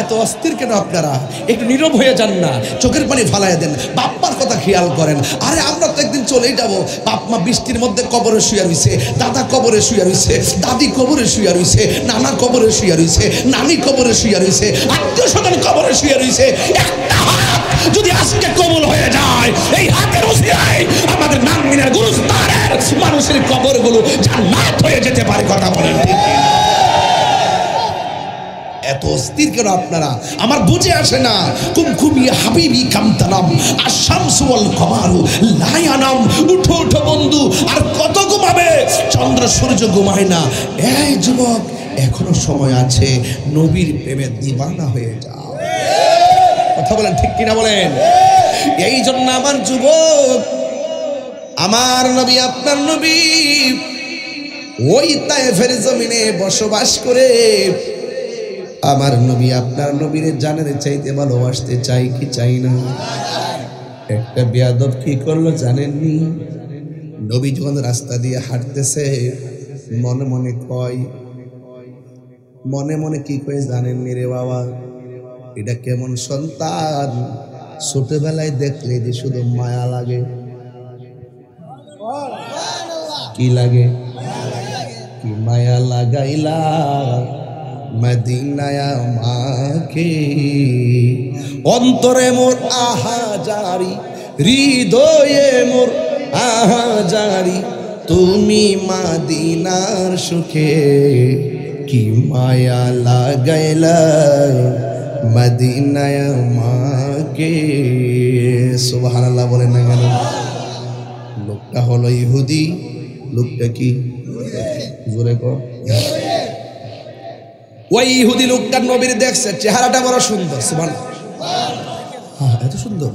এত অস্থির কেন আপনারা একটু নীরব হয়ে যান না চোখের পানি ফালাইয়া দেন বাপ্পার কথা খেয়াল করেন আরে আমরা তো একদিন চলেই যাবো বাপ মা বৃষ্টির মধ্যে কবরে শুয়ে রইছে দাদা কবরে শুয়ে রইছে দাদি কবরে শুয়ে রইছে নানা কবরে শুয়ে রইছে নানি কবরে শুয়ে রইছে আত্মীয় স্বজন কবরে শুয়ে রইছে একটা হাত যদি আজকে কবুল হয়ে যায় এই হাতের উসিলায় আমাদের নামমিনের গুরুস্থানের মানুষের কবরগুলো জান্নাত হয়ে যেতে পারে কথা বলেন ঠিক এত অস্থির কেন আপনারা আমার বুঝে আসে না কুমকুমি হাবিবি কামতানাম আশামসু ওয়াল কমারু লা ইয়ানাম উঠো উঠো বন্ধু আর কত ঘুমাবে চন্দ্র সূর্য ঘুমায় না এই যুবক এখনো সময় আছে নবীর প্রেমে দিওয়ানা হয়ে যাও কথা বলেন ঠিক কিনা বলেন এই জন্য আমার যুবক আমার নবী আপনার নবী ওই তায়েফের জমিনে বসবাস করে আমার নবী আপনার নবীর জানের চাইতে ভালোবাসতে চাই কি চাই না একটা বেয়াদব কি করলো জানেননি নবী যখন রাস্তা দিয়ে হাঁটতেছে মনে মনে কয় মনে মনে কি কয় জানেননি রে বাবা এটা কেমন সন্তান, ছোটবেলায় দেখলে যে শুধু মায়া লাগে। কি লাগে? কি মায়া লাগাইলা মদিনায় আমাকে, অন্তরে মোর আহাজারি, হৃদয়ে মোর আহাজারি, তুমি মদিনার সুখে কি মায়া লাগাইলা মদিনায় আমাকে। সুবহানাল্লাহ বলেন না কেন? লোকটা হলো ইহুদি, লোকটা কি জোরে কর। ওই ইহুদি লোকটা নবীর দেখছে, চেহারাটা বড় সুন্দর। সুবহানাল্লাহ, এত সুন্দর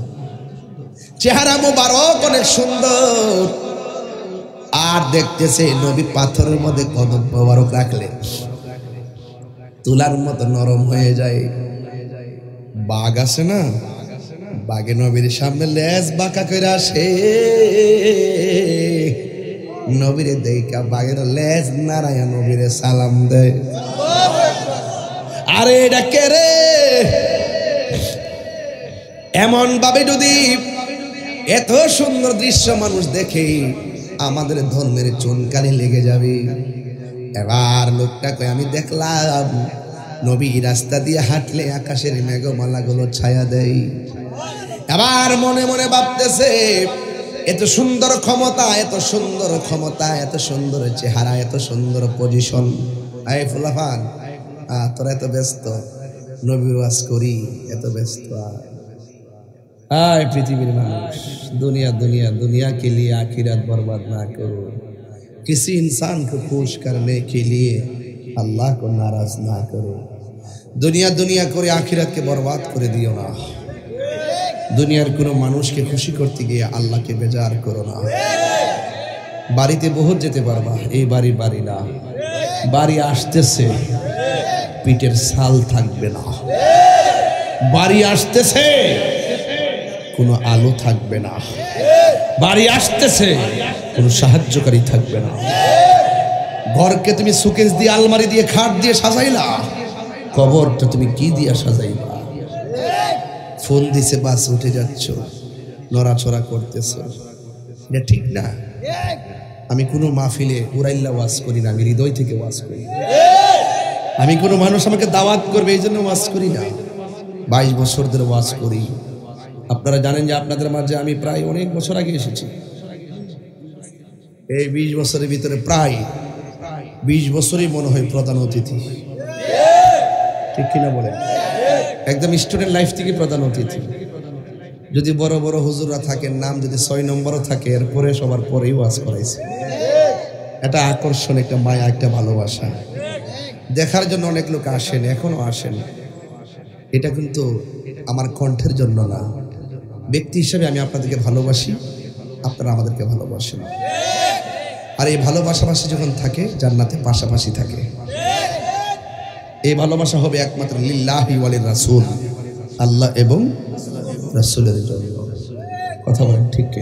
চেহারা, মোবারক অনেক সুন্দর। আর দেখতেছে নবী পাথরের মধ্যে কদম মোবারক রাখলে তুলার মতো নরম হয়ে যায়। বাঘ আছে না, বাঘে নবীর সামনে লেজ বাঁকা করে আসে, নবীরে দেখা বাঘের লেজ নারায়ণ নবীরে সালাম দেয়। আরে এটা কে রে? এমন ভাবে যদি এত সুন্দর দৃশ্য মানুষ দেখে, আমাদের ধর্মের চুনকালি লেগে যাবে। এবার লোকটা কয়, আমি দেখলাম নবী রাস্তা দিয়ে হাঁটলে আকাশের মেঘমালাগুলো ছায়া দেয়। এবার মনে মনে ভাবতেছে, এত সুন্দর ক্ষমতা, এত সুন্দর ক্ষমতা, এত সুন্দর চেহারা, এত সুন্দর পজিশন। আয় ফুলাফান, তোরা এত ব্যস্ত, নবীর ওয়াজ করি, এত ব্যস্ত। আয় পৃথিবীর মানুষ, दुनिया दुनिया दुनिया के लिए आखिरत बर्बाद ना करो। किसी इंसान को खुश करने के लिए अल्लाह को नाराज ना करो। दुनिया दुनिया करे आखिरत के बर्बाद करे दियो ना। दुनियार कोनो मानुष के खुशी करते गিয়ে আল্লাহ কে বেজার করো না। বাড়িতে বহুত যেতে পারবা, এই বাড়ি বাড়ি না, বাড়ি আসতেছে পিঠের ছাল থাকবে না। বাড়ি আসতেছে কোনো আলো থাকবে না। বাড়ি আসতেছে কোনো সাহায্যকারী থাকবে না। ঘরকে তুমি সুকেস দিয়ে, আলমারি দিয়ে, খাট দিয়ে সাজাইলা, কবরটা তুমি কি দিয়ে সাজাইবা? ফোন দিছে, বাস উঠে যাচ্ছ, নড়াচড়া করতেছ, এটা ঠিক না। আমি কোনো মাহফিলে উড়াইল্লা ওয়াজ করি না, আমি হৃদয় থেকে ওয়াজ করি। আমি কোনো মানুষ আমাকে দাওয়াত করবে এই জন্য ওয়াজ করি না। 22 বছর ধরে ওয়াজ করি। আপনারা জানেন যে আপনাদের মাঝে আমি প্রায় অনেক বছর আগে এসেছি। এই 20 বছরের ভিতরে প্রায় 20 বছরই মনে হয় প্রধান অতিথি, ঠিক কিনা বলেন? একদম স্টুডেন্ট লাইফ থেকে প্রধান অতিথি। যদি বড় বড় হুজুররা থাকেন, নাম যদি 6 নম্বরও থাকে, এরপরে সবার পরেই ওয়াজ করাইছে। এটা আকর্ষণ, একটা মায়া, একটা ভালোবাসা। দেখার জন্য অনেক লোক আসেন, এখনো আসেন। এটা কিন্তু আমার কণ্ঠের জন্য না, ব্যক্তি হিসেবে আমি আপনাদেরকে ভালোবাসি, আপনারা আমাদেরকে ভালোবাসেন। আর এই ভালোবাসাবাসী যখন থাকে, জান্নাতে পাশাপাশি থাকে। এই ভালোবাসা হবে একমাত্র লিল্লাহি ওয়ালির রাসূল, আল্লাহ এবং রাসূলের জন্য। কথা বলেন ঠিক কি?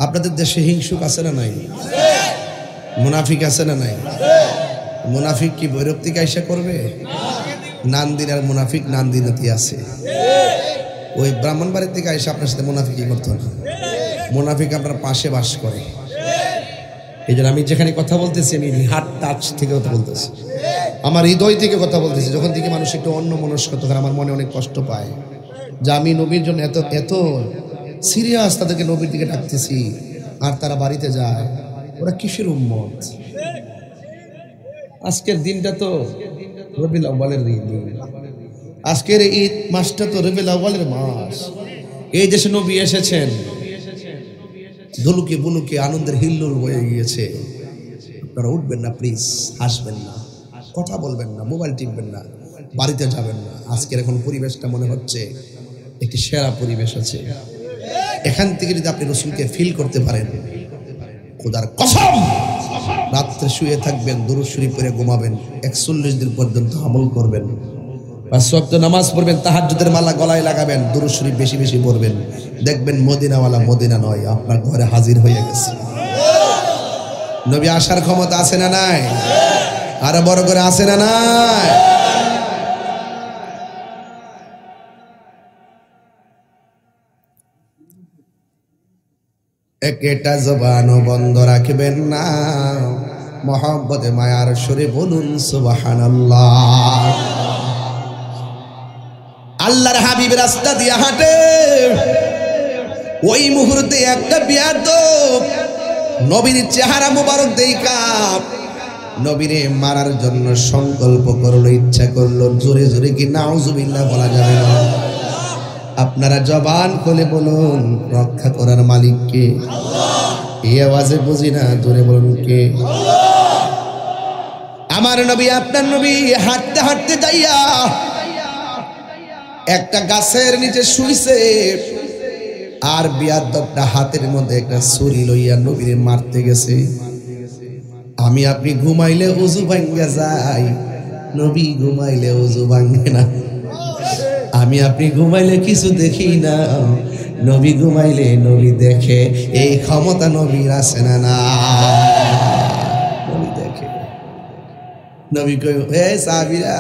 আপনাদের দেশে হিংসুক আছে না নাই? মুনাফিক আছে না নাই? মুনাফিক কি ভৈরব থেকে আইসা করবে? নান্দিন আর মুনাফিক নান্দিনতি আছে। ওই ব্রাহ্মণবাড়ির থেকে আইসা আপনার সাথে মুনাফিকি করতো না। মুনাফিক আপনার পাশে বাস করে। এই জন্য আমি যেখানে কথা বলতেছি, আমি হার্ট টাচ থেকে কথা বলতেছি, আমার হৃদয় থেকে কথা বলতেছি। যখন থেকে মানুষ একটু অন্য মনস্ক, তখন আমার মনে অনেক কষ্ট পায় যে আমি নবীর জন্য এত এত সিরিয়াস, তাদেরকে নবীর দিকে ডাকতেছি, আর তারা বাড়িতে যায়। ওরা কিসের উম্মত? আজকের দিনটা তো রবিউল আউয়ালের দিন, আজকের ঈদ মাসটা তো রবিউল আউয়ালের মাস। এই দেশে নবী এসেছেন, ধুলুকে বুলুকে আনন্দের হিল্লোল হয়ে গিয়েছে। আপনারা উঠবেন না প্লিজ, হাসবেন না, কথা বলবেন না, মোবাইল টিপবেন না, বাড়িতে যাবেন না। আজকের এখন পরিবেশটা মনে হচ্ছে একটি সেরা পরিবেশ আছে। এখান থেকে যদি আপনি রাসূলকে ফিল করতে পারেন, খোদার কসম, রাত্রে শুয়ে থাকবেন, দুরূদ শরীফ পড়ে ঘুমাবেন, 41 দিন পর্যন্ত আমল করবেন, 5 ওয়াক্ত নামাজ পড়বেন, তাহাজ্জুদের মালা গলায় লাগাবেন, দুরূদ শরীফ বেশি বেশি পড়বেন, দেখবেন মদিনাওয়ালা মদিনা নয়, আপনার ঘরে হাজির হয়ে গেছে। নবী আসার ক্ষমতা আছে না নাই? আরো বড় করে আছে না নাই? একটা জবানও বন্ধ রাখবেন না। মহব্বতে মায়ার সুরে বলুন সুবহানাল্লাহ। আল্লাহর হাবিব রাস্তা দিয়ে হাঁটে, ওই মুহূর্তে একটা বেয়াদব নবীর চেহারা মুবারক দেখা নবীরে মারার জন্য সংকল্প করলো, ইচ্ছা করলো। জোরে জোরে কি নাউজুবিল্লাহ বলা যাবে না? আপনারা জবান খুলে বলুন রক্ষা করার মালিক কে? এই আওয়াজে বুঝি না, জোরে বলুন কে? আমার নবী, আপনার নবী হাঁটতে হাঁটতে যাইয়া একটা গাছের নিচে শুইছে, আর বিয়াদবটা হাতের মধ্যে একটা ছুরি লইয়া নবীরে মারতে গেছে। আমি আপনি ঘুমাইলে উজু ভাঙ্গে যাই, নবী ঘুমাইলে উজু ভাঙ্গে না। আমি আপনি ঘুমাইলে কিছু দেখি না, নবী ঘুমাইলে নবী দেখে। এই ক্ষমতা নবীর আছে না? না, নবী দেখে। নবী কই, এ সাহাবীরা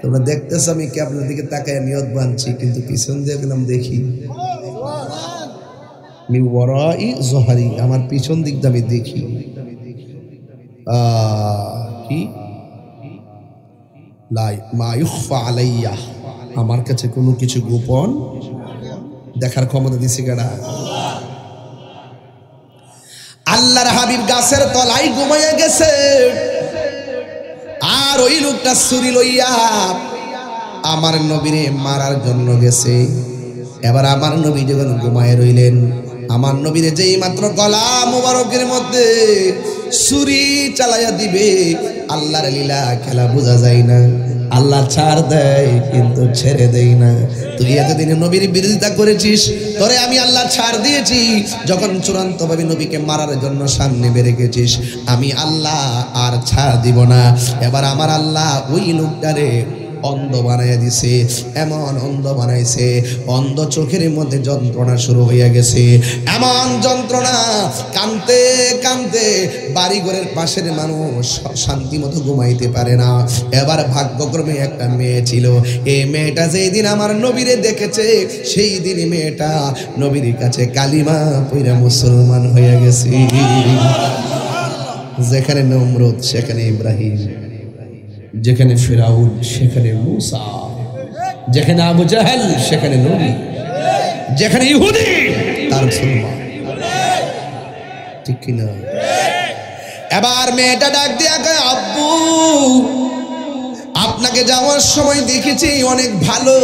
তোমরা দেখতেছ আমি কি আপনার দিকে তাকায় নিয়ত বানছি, কিন্তু পিছন দিয়ে গেলাম দেখি। মিন ওয়ারাই যহরি, আমার পিছন দিক দিয়ে আমি দেখি। কি মা ইউখফা আলাইয়া, আমার কাছে কোনো কিছু গোপন দেখার ক্ষমতা দিছে কেডা? আল্লাহর হাবিব গাছের তলায় ঘুমাইয়া গেছে, আর ওই লোকটা ছুরি লইয়া আমার নবীরে মারার জন্য গেছে। এবার আমার নবী যখন ঘুমায় রইলেন, আমার নবীরে যেই মাত্র গলা মুবারকের মধ্যে ছুরি চালাইয়া দিবে, আল্লাহর লীলা খেলা বোঝা যায় না। আল্লাহ ছাড় দেয় কিন্তু ছেড়ে দেয় না। তুই এতদিনে নবীর বিরোধিতা করেছিস, তোরে আমি আল্লাহ ছাড় দিয়েছি। যখন চূড়ান্তভাবে নবীকে মারার জন্য সামনে বেড়ে গেছিস, আমি আল্লাহ আর ছাড় দিব না। এবার আমার আল্লাহ ওই লোকটারে অন্ধ বানাইয়া দিছে, এমন অন্ধ বানাইছে, অন্ধ চোখের মধ্যে যন্ত্রণা শুরু হইয়া গেছে। এমন যন্ত্রণা, কানতে কানতে বাড়িঘরের পাশের মানুষ শান্তি মতো ঘুমাইতে পারে না। এবার ভাগ্যক্রমে একটা মেয়ে ছিল, এই মেয়েটা যেই দিন আমার নবীরে দেখেছে, সেই দিন মেয়েটা নবীর কাছে কালিমা পইরা মুসলমান হইয়া গেছে। যেখানে নমরুদ সেখানে ইব্রাহিম, যেখানে ফিরাউন সেখানে মূসা, যেখানে আবু জাহেল সেখানে নবী, যেখানে ইহুদি তার মুসলমান। ঠিক কিনা? এবার মেয়েটা ডাক দিয়া কয়, আব্বু আপনাকে যাওয়ার সময় দেখেছি অনেক ভালো,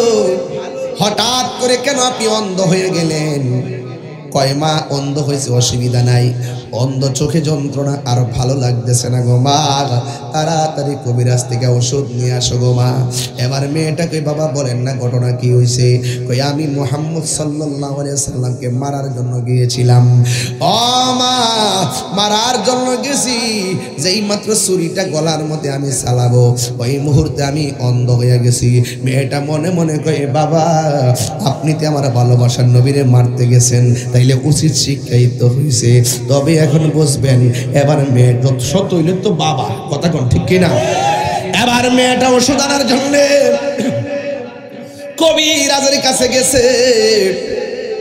হঠাৎ করে কেন আপনি অন্ধ হয়ে গেলেন? কয় মা, অন্ধ হয়েছে অসুবিধা নাই, অন্ধ চোখে যন্ত্রণা আর ভালো লাগতেছে না গো মা, তাড়াতাড়ি কবিরাজ থেকে ওষুধ নিয়ে আসো গো মা। এবার মেয়েটা কই, বাবা বলেন না ঘটনা কি হয়েছে? কই, আমি মুহাম্মদ সাল্লাল্লাহু আলাইহি সাল্লামকে মারার জন্য গিয়েছিলাম। ও মা, মারার জন্য গেছি, যেই মাত্র ছুরিটা গলার মধ্যে আমি চালাবো, ওই মুহূর্তে আমি অন্ধ হয়ে গেছি। মেয়েটা মনে মনে কই, বাবা আপনি তো আমার ভালোবাসার নবীরে মারতে গেছেন, তাইলে উচিত শিক্ষাই তো হয়েছে। তবে এখন বুঝবেন। এবার মেয়ে সত্য হইলে তো বাবা, কথা কোন ঠিক কিনা? এবার মেয়েটা ওষুধ আনার জন্য কবিরাজের কাছে গেছে।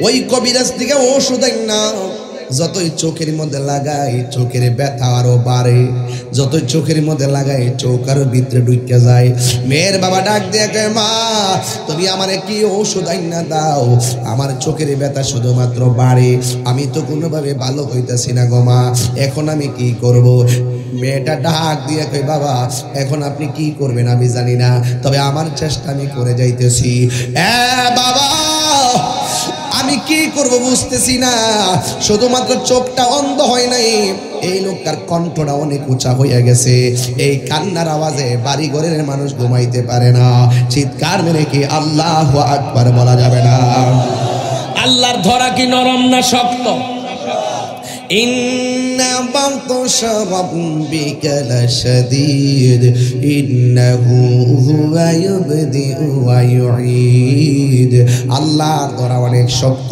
ওই কবিরাজ থেকে ওষুধ না, যতই চোখের মধ্যে লাগাই চোখের ব্যথা আরো বাড়ে, যতই চোখের মধ্যে লাগাই চোখ আরো ভিতরে ঢুকে যায়। মেয়ের বাবা ডাক দিয়ে কয়, মা তুমি আমার কি ওষুধ আইনা দাও, আমার চোখের ব্যথা শুধুমাত্র বাড়ে, আমি তো কোনোভাবে ভালো হইতেছি না গো মা, এখন আমি কি করব? মেয়েটা ডাক দিয়ে কয়, বাবা এখন আপনি কি করবেন আমি জানি না, তবে আমার চেষ্টা আমি করে যাইতেছি। বাবা আমি কি করব বুঝতেছি না, শুধুমাত্র চোখটা অন্ধ হয় নাই, এই লোকটার কণ্ঠটা অনেক উঁচা হইয়া গেছে। এই কান্নার আওয়াজে বাড়ি ঘরের মানুষ ঘুমাইতে পারে না। চিৎকার মেরে কি আল্লাহু আকবার বলা যাবে না? আল্লাহর ধরা কি নরম না শক্ত? ইন্না বাতশা রাব্বিকা লাশাদীদ ইন্নাহু হুয়া ইউবদিউ ওয়া ইউঈদ। আল্লাহর ধরা অনেক শক্ত,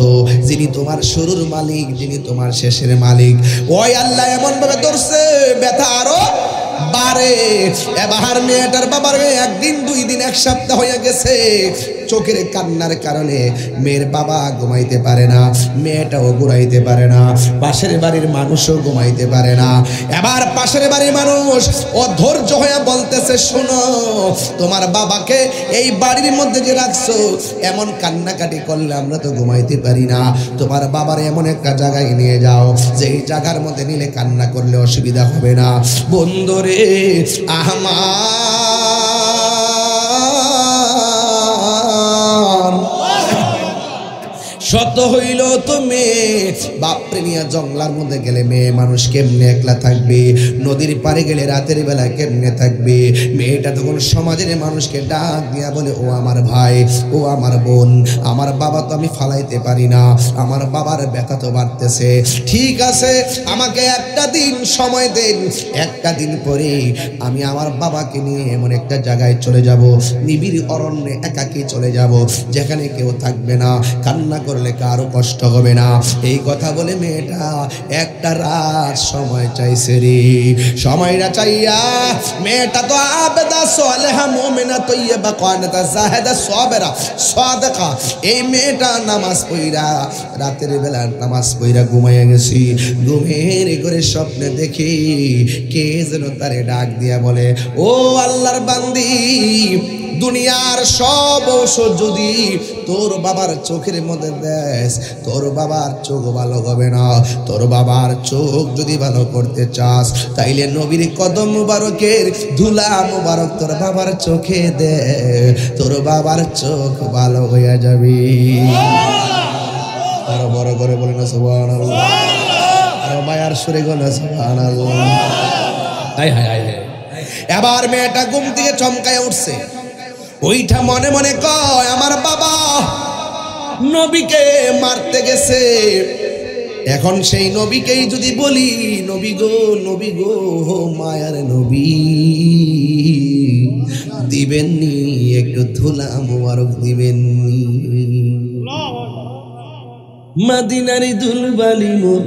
যিনি তোমার শুরুর মালিক, যিনি তোমার শেষের মালিক, ওই আল্লাহ এমন ভাবে ধরছে ব্যথা আরো বাড়ে। এবার মেয়েটার বাবার একদিন দুই দিন এক সপ্তাহ হয়ে গেছে, চোখের কান্নার কারণে মেয়ের বাবা ঘুমাইতে পারে না, মেয়েটাও ঘুরাইতে পারে না, পাশের বাড়ির মানুষও ঘুমাইতে পারে না। এবার পাশের বাড়ির মানুষ অধৈর্য হয়ে বলতেছে, শোনো, তোমার বাবাকে এই বাড়ির মধ্যে যে রাখছো, এমন কান্নাকাটি করলে আমরা তো ঘুমাইতে পারি না, তোমার বাবার এমন একটা জায়গায় নিয়ে যাও, যেই জায়গার মধ্যে নিলে কান্না করলে অসুবিধা হবে না। বন্ধুরে সত্য হইল তো মেয়ে বাপরে নিয়ে জঙ্গলার মধ্যে গেলে মেয়ে মানুষ কেমনে একলা থাকবে, নদীর পাড়ে গেলে রাতের বেলা কেমনে থাকবে। মেয়েটা তখন সমাজের মানুষকে ডাক দিয়া বলে, ও আমার ভাই, ও আমার বোন, আমার বাবা তো আমি ফালাইতে পারি না, আমার বাবার ব্যথা তো বাড়তেছে, ঠিক আছে আমাকে একটা দিন সময় দেন, একটা দিন পরে আমি আমার বাবাকে নিয়ে এমন একটা জায়গায় চলে যাব, নিবিড় অরণ্যে একাকী চলে যাব, যেখানে কেউ থাকবে না, কান্না করলে কারো কষ্ট হবে না। এই কথা বলে মেয়েটা একটা রাত সময় চাইছে রে। সময়টা চাইয়া মেয়েটা তো আবেদা সালেহা মুমিনা তয়্যিবা কানাতা জাহিদা সাবিরা সাদিকা, এই মেয়েটা নামাজ পড়া রাতের বেলা নামাজ পড়া ঘুমাইয়া গেছি। ঘুমের ঘরে স্বপ্নে দেখি কে যেন তারে ডাক দিয়া বলে, ও আল্লাহর বান্দি, দুনিয়ার সব ঔষধ যদি তোর বাবার চোখের মধ্যে দেস, তোর বাবার চোখ ভালো হবে না। তোর বাবার চোখ যদি ভালো করতে চাস, তাইলে নবীর কদম মুবারকের ধুলা মুবারক তোর বাবার চোখে দে, তোর বাবার চোখ ভালো হয়ে যাবে। আরো বড় করে বলে না সুবহানাল্লাহ, আরো মায়ার সুরে গলা সুবহানাল্লাহ। হায় হায় হায়। এবার মেয়েটা ঘুম থেকে চমকায় উঠছে, ওইটা মনে মনে কয়, আমার বাবা নবীকে মারতে গেছে, এখন সেই নবীকেই যদি বলি, নবী গো, নবী গো, মায়ার নবী, দিবেননি একটু ধুলা মুবারক দিবেননি। মদিনারি দুলবালি মোর,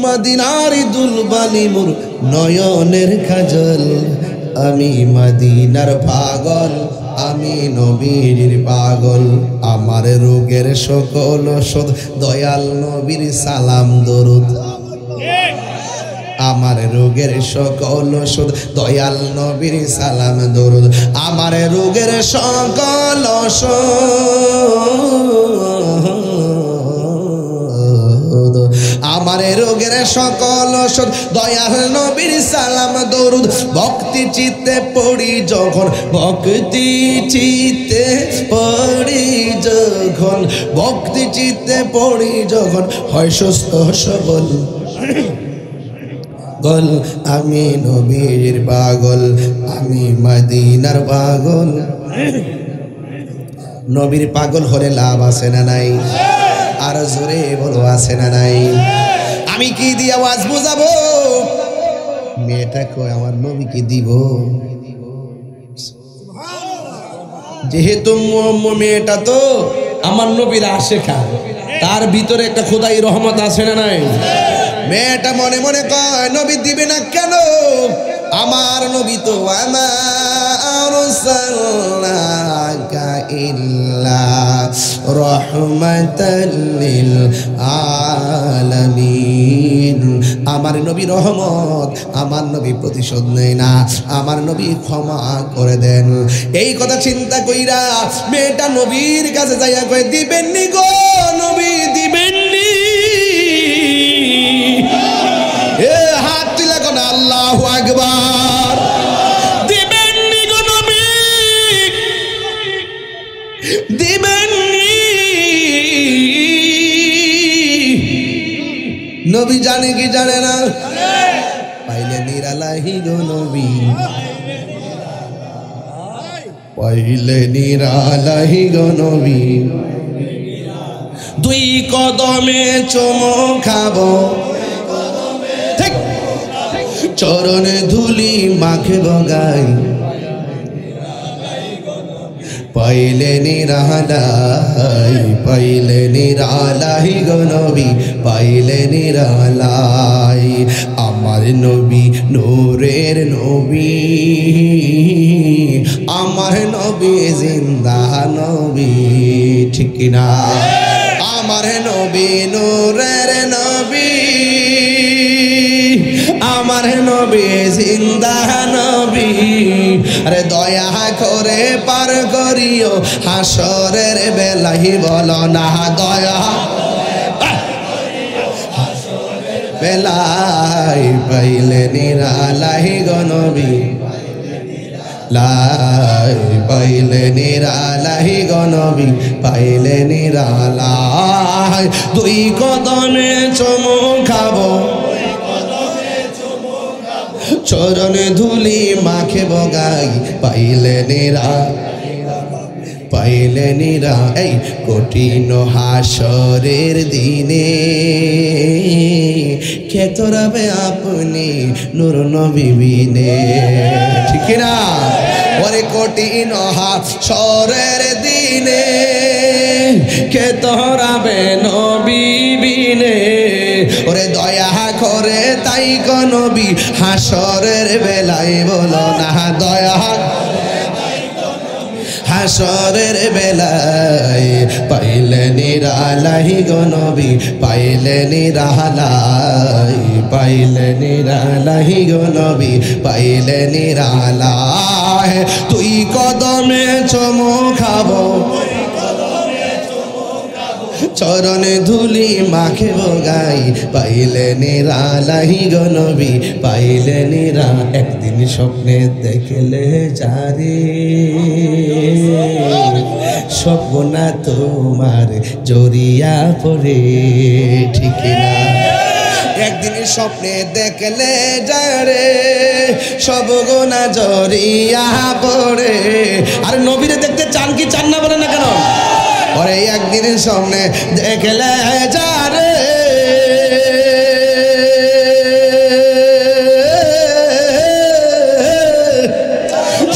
মদিনারি দুলবালি মোর, নয়নের কাজল, আমি মদিনার পাগল, আমি নবীর পাগল, আমার রোগের সকল ওষুধ দয়াল নবীর সালাম দরুদ, আমার রোগের সকল ওষুধ দয়াল নবীর সালাম দরুদ, আমার রোগের সকল ওষুধ, আমার রোগের সকল ওষুধ দয়াল নবীর সালাম দরুদ। ভক্তি চিত্তে পড়ি যখন, ভক্তি চিত্তে পড়ি যখন, ভক্তি চিত্তে পড়ি যখন, হয় সুস্থ সবল গল, আমি নবীর পাগল, আমি মদিনার পাগল। নবীর পাগল হলে লাভ আছে না নাই? আর জোরে বলো আছে না নাই? আমি কি দিয়ে আওয়াজ বুঝাবো? মেয়েটা কই আমার নবীকে দিব, যেহেতু মেয়েটা তো আমার নবীর আশেকা, তার ভিতরে একটা খোদাই রহমত আছে না নাই? মেয়েটা মনে মনে কয়, নবী দিবে না কেন? আমার নবী তো আমার নবী রহমত, আমার নবী প্রতিশোধ নেয় না, আমার নবী ক্ষমা করে দেন। এই কথা চিন্তা কইরা মেয়েটা নবীর কাছে যাইয়া কয়, দিবেননি গো নবী, দিবেননি। হাত তুলে কোন আল্লাহু আকবার, দিবেননি গো নবী, দিবেননি। নবী জানে কি জানে না? পাইলে নিরালাহি গো নবী, পাইলে নিরালাহি গো নবী, দুই কদমে চুমো খাবো, চরণে ধুলি মাখে বগাই, পাইলে নিরালাই গো নবী পাইলে নিরালাই আমার নবী নূরের নবী আমার নবী জিন্দা নবী ঠিক কিনা আমার নবী নূরের নবী আমার নবী জিন্দা নবী আরে দয়া করে পার করিও হাসরের বেলাহি বলো না দয়া বেলাই পাইলে নিরালাই গো নবী লাই পাইলে নিরালাই গো নবী পাইলে নিরালাই দুই কদমে চুমু খাবো চরণে ধুলি মাখে বগাই পাইলে নিরা এই কঠিন হাসরের দিনে কে তোরাবে আপনি নূর নবী বিনে ঠিক না ওরে কঠিন হাসরের দিনে কে তোরাবে নবী বিনে ওরে দয়া করে তাই গো নবী হাসরের বেলায় বলো না দয়া হাসরের বেলায় পাইলে নিরালাই গো নবী পাইলে নিরালাই গো নবী পাইলে নিরালাই তুই কদমে চুমু খাবো চরণে ধুলি মাখে বগাই পাইলে নিরালাই গো নবী পাইলে নিরা একদিন স্বপ্নে দেখলে যারে স্বপ্ন তোমার জড়িয়া পড়ে ঠিক না একদিন স্বপ্নে দেখলে যারে সব গোনা জড়িয়া পড়ে আর নবীরে দেখতে চান কি চান না বলে না কেন ওরে একদিনের সামনে দেখলে যারে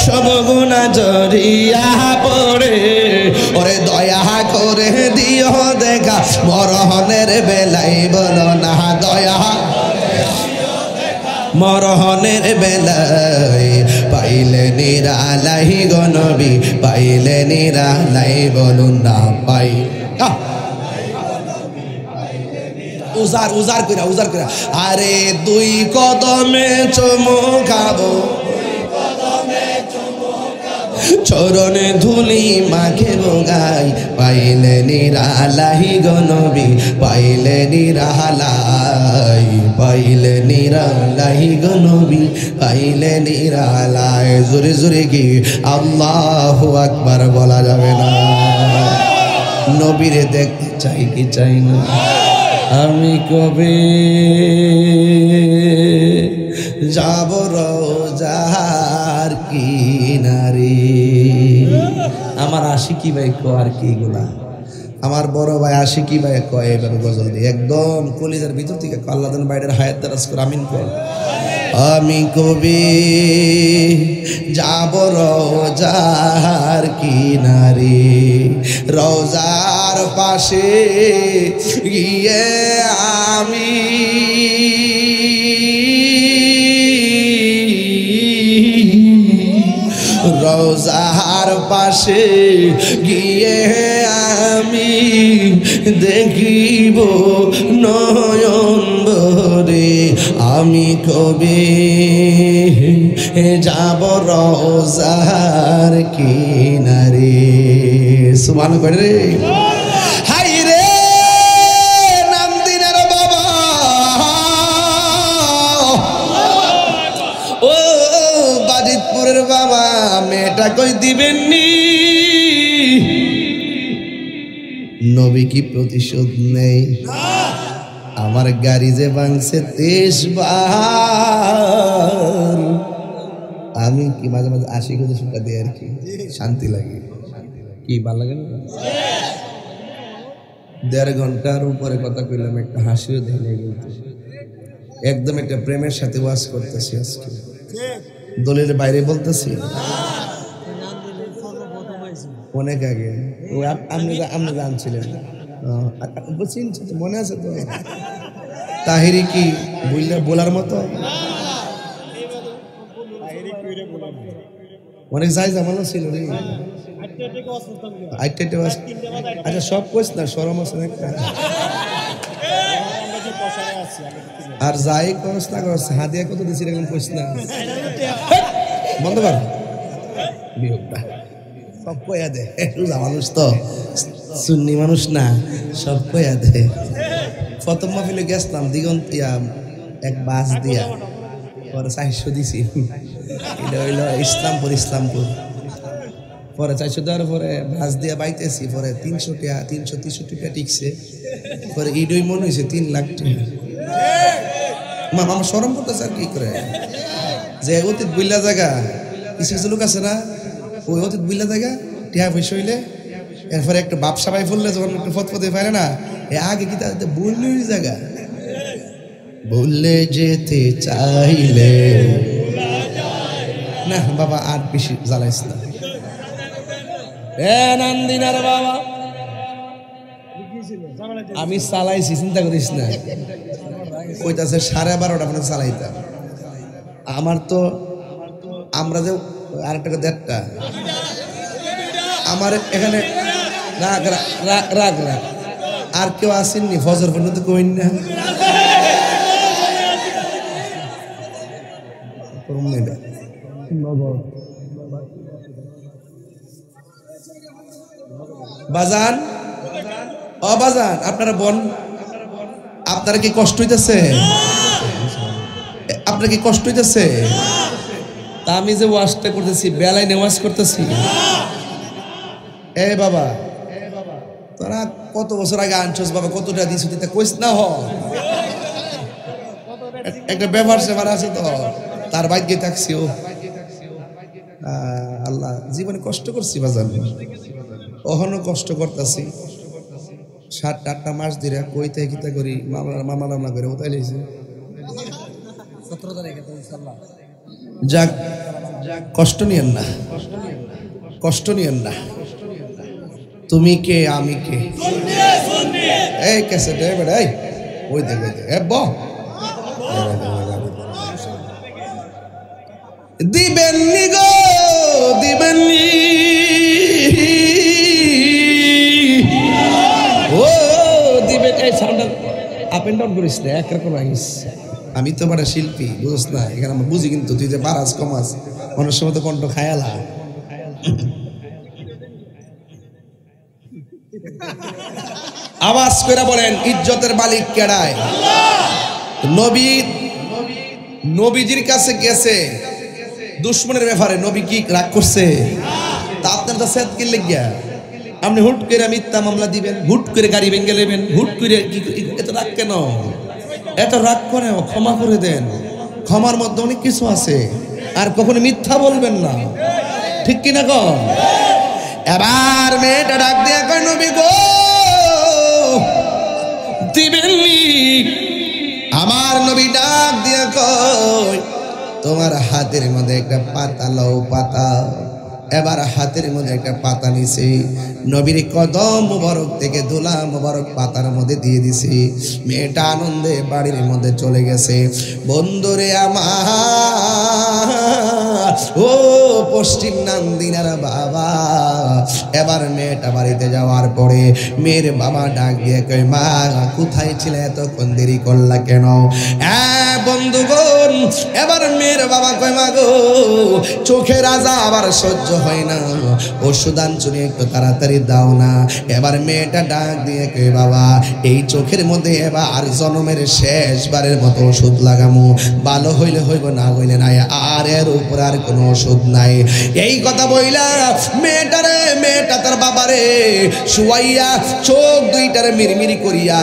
সব গুণা জড়িয়া পড়ে ওরে দয়া করে দিও দেখা মরহনের বেলাই বলো না দয়া মরহনের বেলায় পাইলে নিরালাই গো নবী পাইলে নিরালাই বলুন না পাই উজার কইরা আরে দুই কদমে চুমু খাবো চরণে ধুলি মাখে বগাই পাইলে নিরালাই গো নবী পাইলে নিরালাই গো নবী পাইলে নিরালাই জোরে জোরে কি আল্লাহু আকবার বলা যাবে না নবীরে দেখতে চাই কি চাই না আমি কবে যাব রোজার কিনারে আমার আশিকি ভাই কয় আর কি গুলা আমার বড় ভাই আশিকি ভাই কয় এবার গজল দিয়ে একদম কলিজার ভিতর থেকে আল্লাহ যেন বাইরের হায়াত দারাজ করে আমিন কয় আমি কবে যাব রোজার কিনারে রোজার পাশে গিয়ে আমি রোজার পাশে গিয়ে আমি দেখিব নয়ন ভরে আমি কবে যাব রোজার কিনারে সুবহান করে রে হাই রে নাম দিনের বাবা ও বাজিতপুরের বাবা মেয়েটা কই দিবেননি নবী কি প্রতিশোধ নেই আমার গাড়ি যে ভাঙছে 23 বার আমি কি মাঝে মাঝে আশি করে শুনটা দিই আর কি শান্তি লাগে কি ভালো লাগে না 1.5 ঘন্টার উপরে কথা কইলাম একটা হাসিও দেয় না একদম একটা প্রেমের সাথে ওয়াজ করতেছি আজকে দলের বাইরে বলতেছি অনেক আগে আপনি জানছিলেন মনে আছে তো তাহিরি কি বলার মতো অনেক যাই জামানো ছিল রে আচ্ছা সব কইস না শরম আছে আর যাই করস না করস হাদিয়া কত দিছি এরকম কইস না বন্ধ কর বিয়োগটা সব কইয়া দে রোজা মানুষ তো সুন্নি মানুষ না সব কইয়া দে প্রথম মাহফিলে গেছিলাম দিগন্তিয়া এক বাস দিয়া পরে 400 দিছি এটা হইল ইসলামপুর পরে 400 দেওয়ার পরে বাস দিয়া বাইতেছি পরে 300 টাকা 363 টাকা টিকছে পরে ইডই মনে হয়েছে 3 লাখ টাকা আমার শরম করতেছে আর কি করে যে অতীত বুইলা জায়গা কিছু কিছু লোক আছে না ওই অতীত বুইলা জায়গা টিয়া পয়সা হইলে এরপরে একটা বাপ সাবাই ফুললে যখন একটু ফতফতে পারে না আগে কি তাদের বললে জায়গা বললে যেতে চাইলে না বাবা আর বেশি জ্বালাইস না নান্দিনার বাবা আমি চালাইছি চিন্তা করিস না কইতাছে 12:30 পর্যন্ত চালাইতাম আমার তো আমরা যে আরেকটা 1.5টা আমার এখানে রাগ আর কেউ আসেননি ফজর পর্যন্ত কইন না বাজান অবাজান আপনারা বোন আপনারা কি কষ্ট হইতেছে আপনার কি কষ্ট হইতেছে তা আমি যে ওয়াজটা করতেছি বেলায় নেওয়াজ করতেছি এ বাবা তোরা কত বছর আগে আনছস বাবা কতটা দিছ দিতে কইস না হ একটা ব্যবহার সেবার আছে তো তার ভাগ্যে থাকছি ও আল্লাহ জীবনে কষ্ট করছি বাজান অহনো কষ্ট করতেছি 7-8টা মাস ধরে কইতে কিতা করি মামলা করে ওটাই লইছে 17 তারিখে তো ইনশাআল্লাহ যাক কষ্ট নিয়েন না তুমি কে আমি কে এই কেসে দে বেড়া এই ওই দেখ এ ব দিবেননি গো দিবেননি ও দিবেন এই সাউন্ড আপ এন্ড ডাউন করিস না একরকম আইস আমি তো বড় শিল্পী বুঝছ না এখানে আমরা বুঝি কিন্তু তুই যে বারাজ কমাস অনেক সময় তো কণ্ঠ খায়ালা আওয়াজ করে বলেন ইজ্জতের মালিক কেডায় নবীজির কাছে গেছে দুশমনের ব্যাপারে নবী কি রাগ করছে তা আপনার তো সেদ কি লাগিয়া আপনি হুট করে মিথ্যা মামলা দিবেন হুট করে গাড়ি ভেঙে নেবেন হুট করে এত রাগ কেন এত রাগ করে ক্ষমা করে দেন ক্ষমার মধ্যে অনেক কিছু আছে আর কখনো মিথ্যা বলবেন না ঠিক কিনা কন এবার মেয়েটা ডাক দিয়ে কয় নবী গো দিবেননি আমার নবী ডাক দিয়ে কয় তোমার হাতের মধ্যে একটা পাতা লাউ পাতা এবার হাতের মধ্যে একটা পাতা নিছে নবীর কদম মোবারক থেকে দোলা মোবারক পাতার মধ্যে দিয়ে দিছে মেয়েটা আনন্দে বাড়ির মধ্যে চলে গেছে বন্ধুরে আমার ও পশ্চিম নান্দিনার বাবা এবার মেয়েটা বাড়িতে যাওয়ার পরে মেয়ের বাবা ডাক দিয়ে কয় মা কোথায় ছিলে এতক্ষণ দেরি করলা কেন বন্ধুগণ এবার মেয়ের বাবা কয় মা গো চোখের রাজা আবার সহ্য হয় না ওষুধ আনছুনি একটু তাড়াতাড়ি দাও না এবার মেয়েটা ডাক দিয়ে কয় বাবা এই চোখের মধ্যে এবার জন্মের শেষবারের মতো ওষুধ লাগামু ভালো হইলে হইব না হইলে নাই আর এর উপর আর কোনো ওষুধ নাই এই কথা বইলা মেয়েটা তার বাবারে শুয়াইয়া চোখ দুইটারে মিরমিরি করিয়া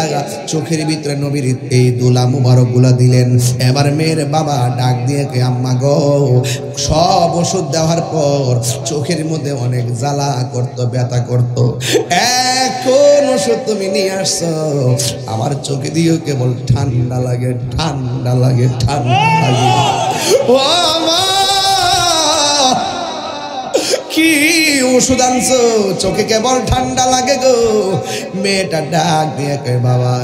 চোখের ভিতরে নবীর এই দোলা মুবারক গুলা দিলেন এবার মেয়ের বাবা ডাক দিয়ে কয় আম্মা গো সব ওষুধ দেওয়ার পর চোখের মধ্যে অনেক জ্বালা করতো ব্যথা করতো এখন ওষুধ তুমি নিয়ে আসছো আমার চোখে দিয়েও কেবল ঠান্ডা লাগে ও মা কি ওষুধ আনছো, চোখে কেবল ঠান্ডা লাগে গো। মেয়েটা ডাক দিয়ে কয় বাবা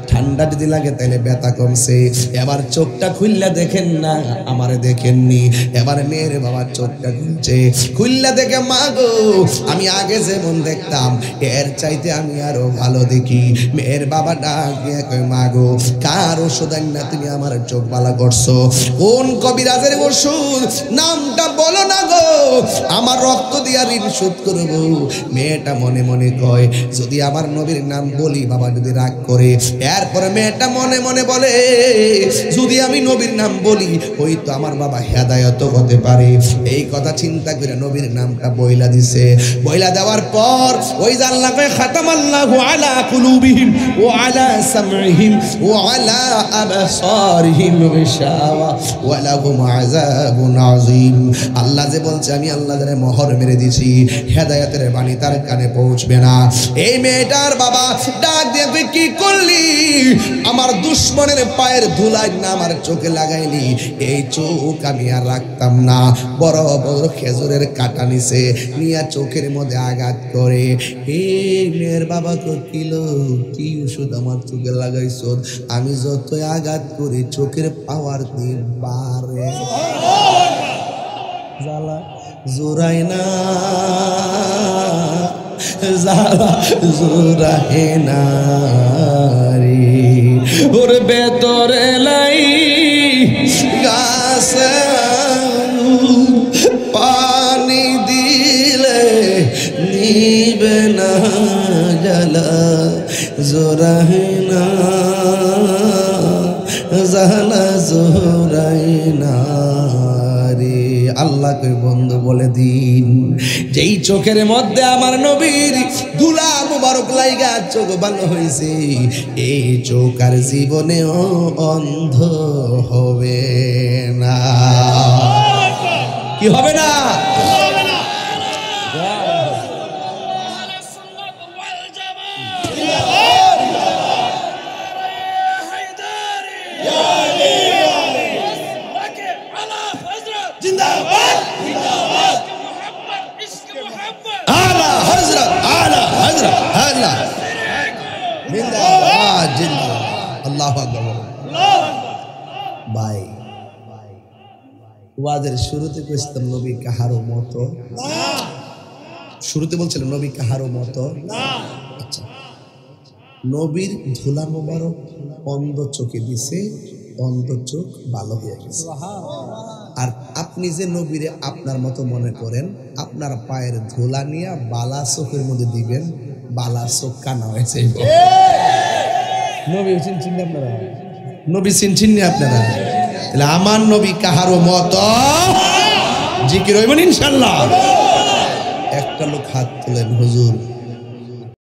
ঠান্ডা যদি লাগে তাহলে ব্যথা কমছে। এবার চোখটা খুললা দেখেন না, আমারে দেখেননি। এবার মেয়ের বাবা চোখটা খুলছে, খুললা দেখে মা গো আমি আগে যেমন দেখতাম এর চাইতে আমি আরো ভালো দেখি। মেয়ের বাবা ডাক দিয়ে কয় মা গো কার ওষুধ না তুমি আমার চোখ বালা করছো? কোন কবিরাজের ওষুধ নামটা বলো না গো, আমার রক্ত দিয়া ঋণ শোধ করবো। মেয়েটা মনে মনে কয় যদি আমার নবীর নাম বলি বাবা যদি রাগ করে। এরপরে মেয়েটা মনে মনে বলে যদি আমি নবীর নাম বলি হয়তো আমার বাবা হেদায়েত হতে পারে। এই কথা চিন্তা করে নবীর নামটা বইলা দিছে। বইলা দেওয়ার পর ওই যে আল্লাহ কয় খাতামাল্লাহু আলা কুলুবিহিম ওয়া আলা সামইহিম ওয়া আলা আবসারিহিম গিশাওয়া ওয়া লাহুম আযাবুন আযীম। আল্লাহ যে বলছে আমি আল্লাহ যারে মোহর মেরে দিছি, হেদায়েতের বাণী তার কানে পৌঁছবে না। এই মেয়েটার বাবা ডাক দিয়ে কি করলি? আমার দুশমনের পায়ের ধুলাই না আমার চোখে লাগাইলি, এই চোখ আমি আর রাখতাম না। বড় বড় খেজুরের কাটা নিছে নিয়া চোখের মধ্যে আঘাত করে। এই মেয়ের বাবা কিলো কি ওষুধ আমার চোখে লাগাইছ? আমি যতই আঘাত করি চোখের পাওয়ার দিয়ে বাড়ে। জ্বালা জোরাই না, জ্বালা জোরাই না রে। ওর ভেতরে লাই গাছ পানি দিলে নিবে না, জ্বালা জোরাই না, জ্বালা জোরাই না রে। আল্লাহকে বন্ধু বলে দিন যেই চোখের মধ্যে আমার নবীর ধুলা মুবারক লাইগা চোখ ভালো হয়েছে, এই চোখ আর জীবনেও অন্ধ হবে না। কি হবে না? ভাই ওয়াজের শুরুতে কইছিলাম নবী কাহারও মতো না, শুরুতে বলছিলাম নবী কাহারও মতো না। আচ্ছা, নবীর ধুলা মোবারক অন্ধ চোখে দিছে, অন্ধ চোখ ভালো হয়ে গেছে। আর আপনি যে নবীরে আপনার মতো মনে করেন, আপনার পায়ের ধুলা নিয়ে বালা চোখের মধ্যে দিবেন, বালা চোখ কানা হয়েছে। নবী চিনছেন আপনারা? নবী চিনছেন আপনারা? তাহলে আমার নবী কাহারও মতো জিকির হইবেন ইনশাআল্লাহ। একটা লোক হাত তোলেন, হুজুর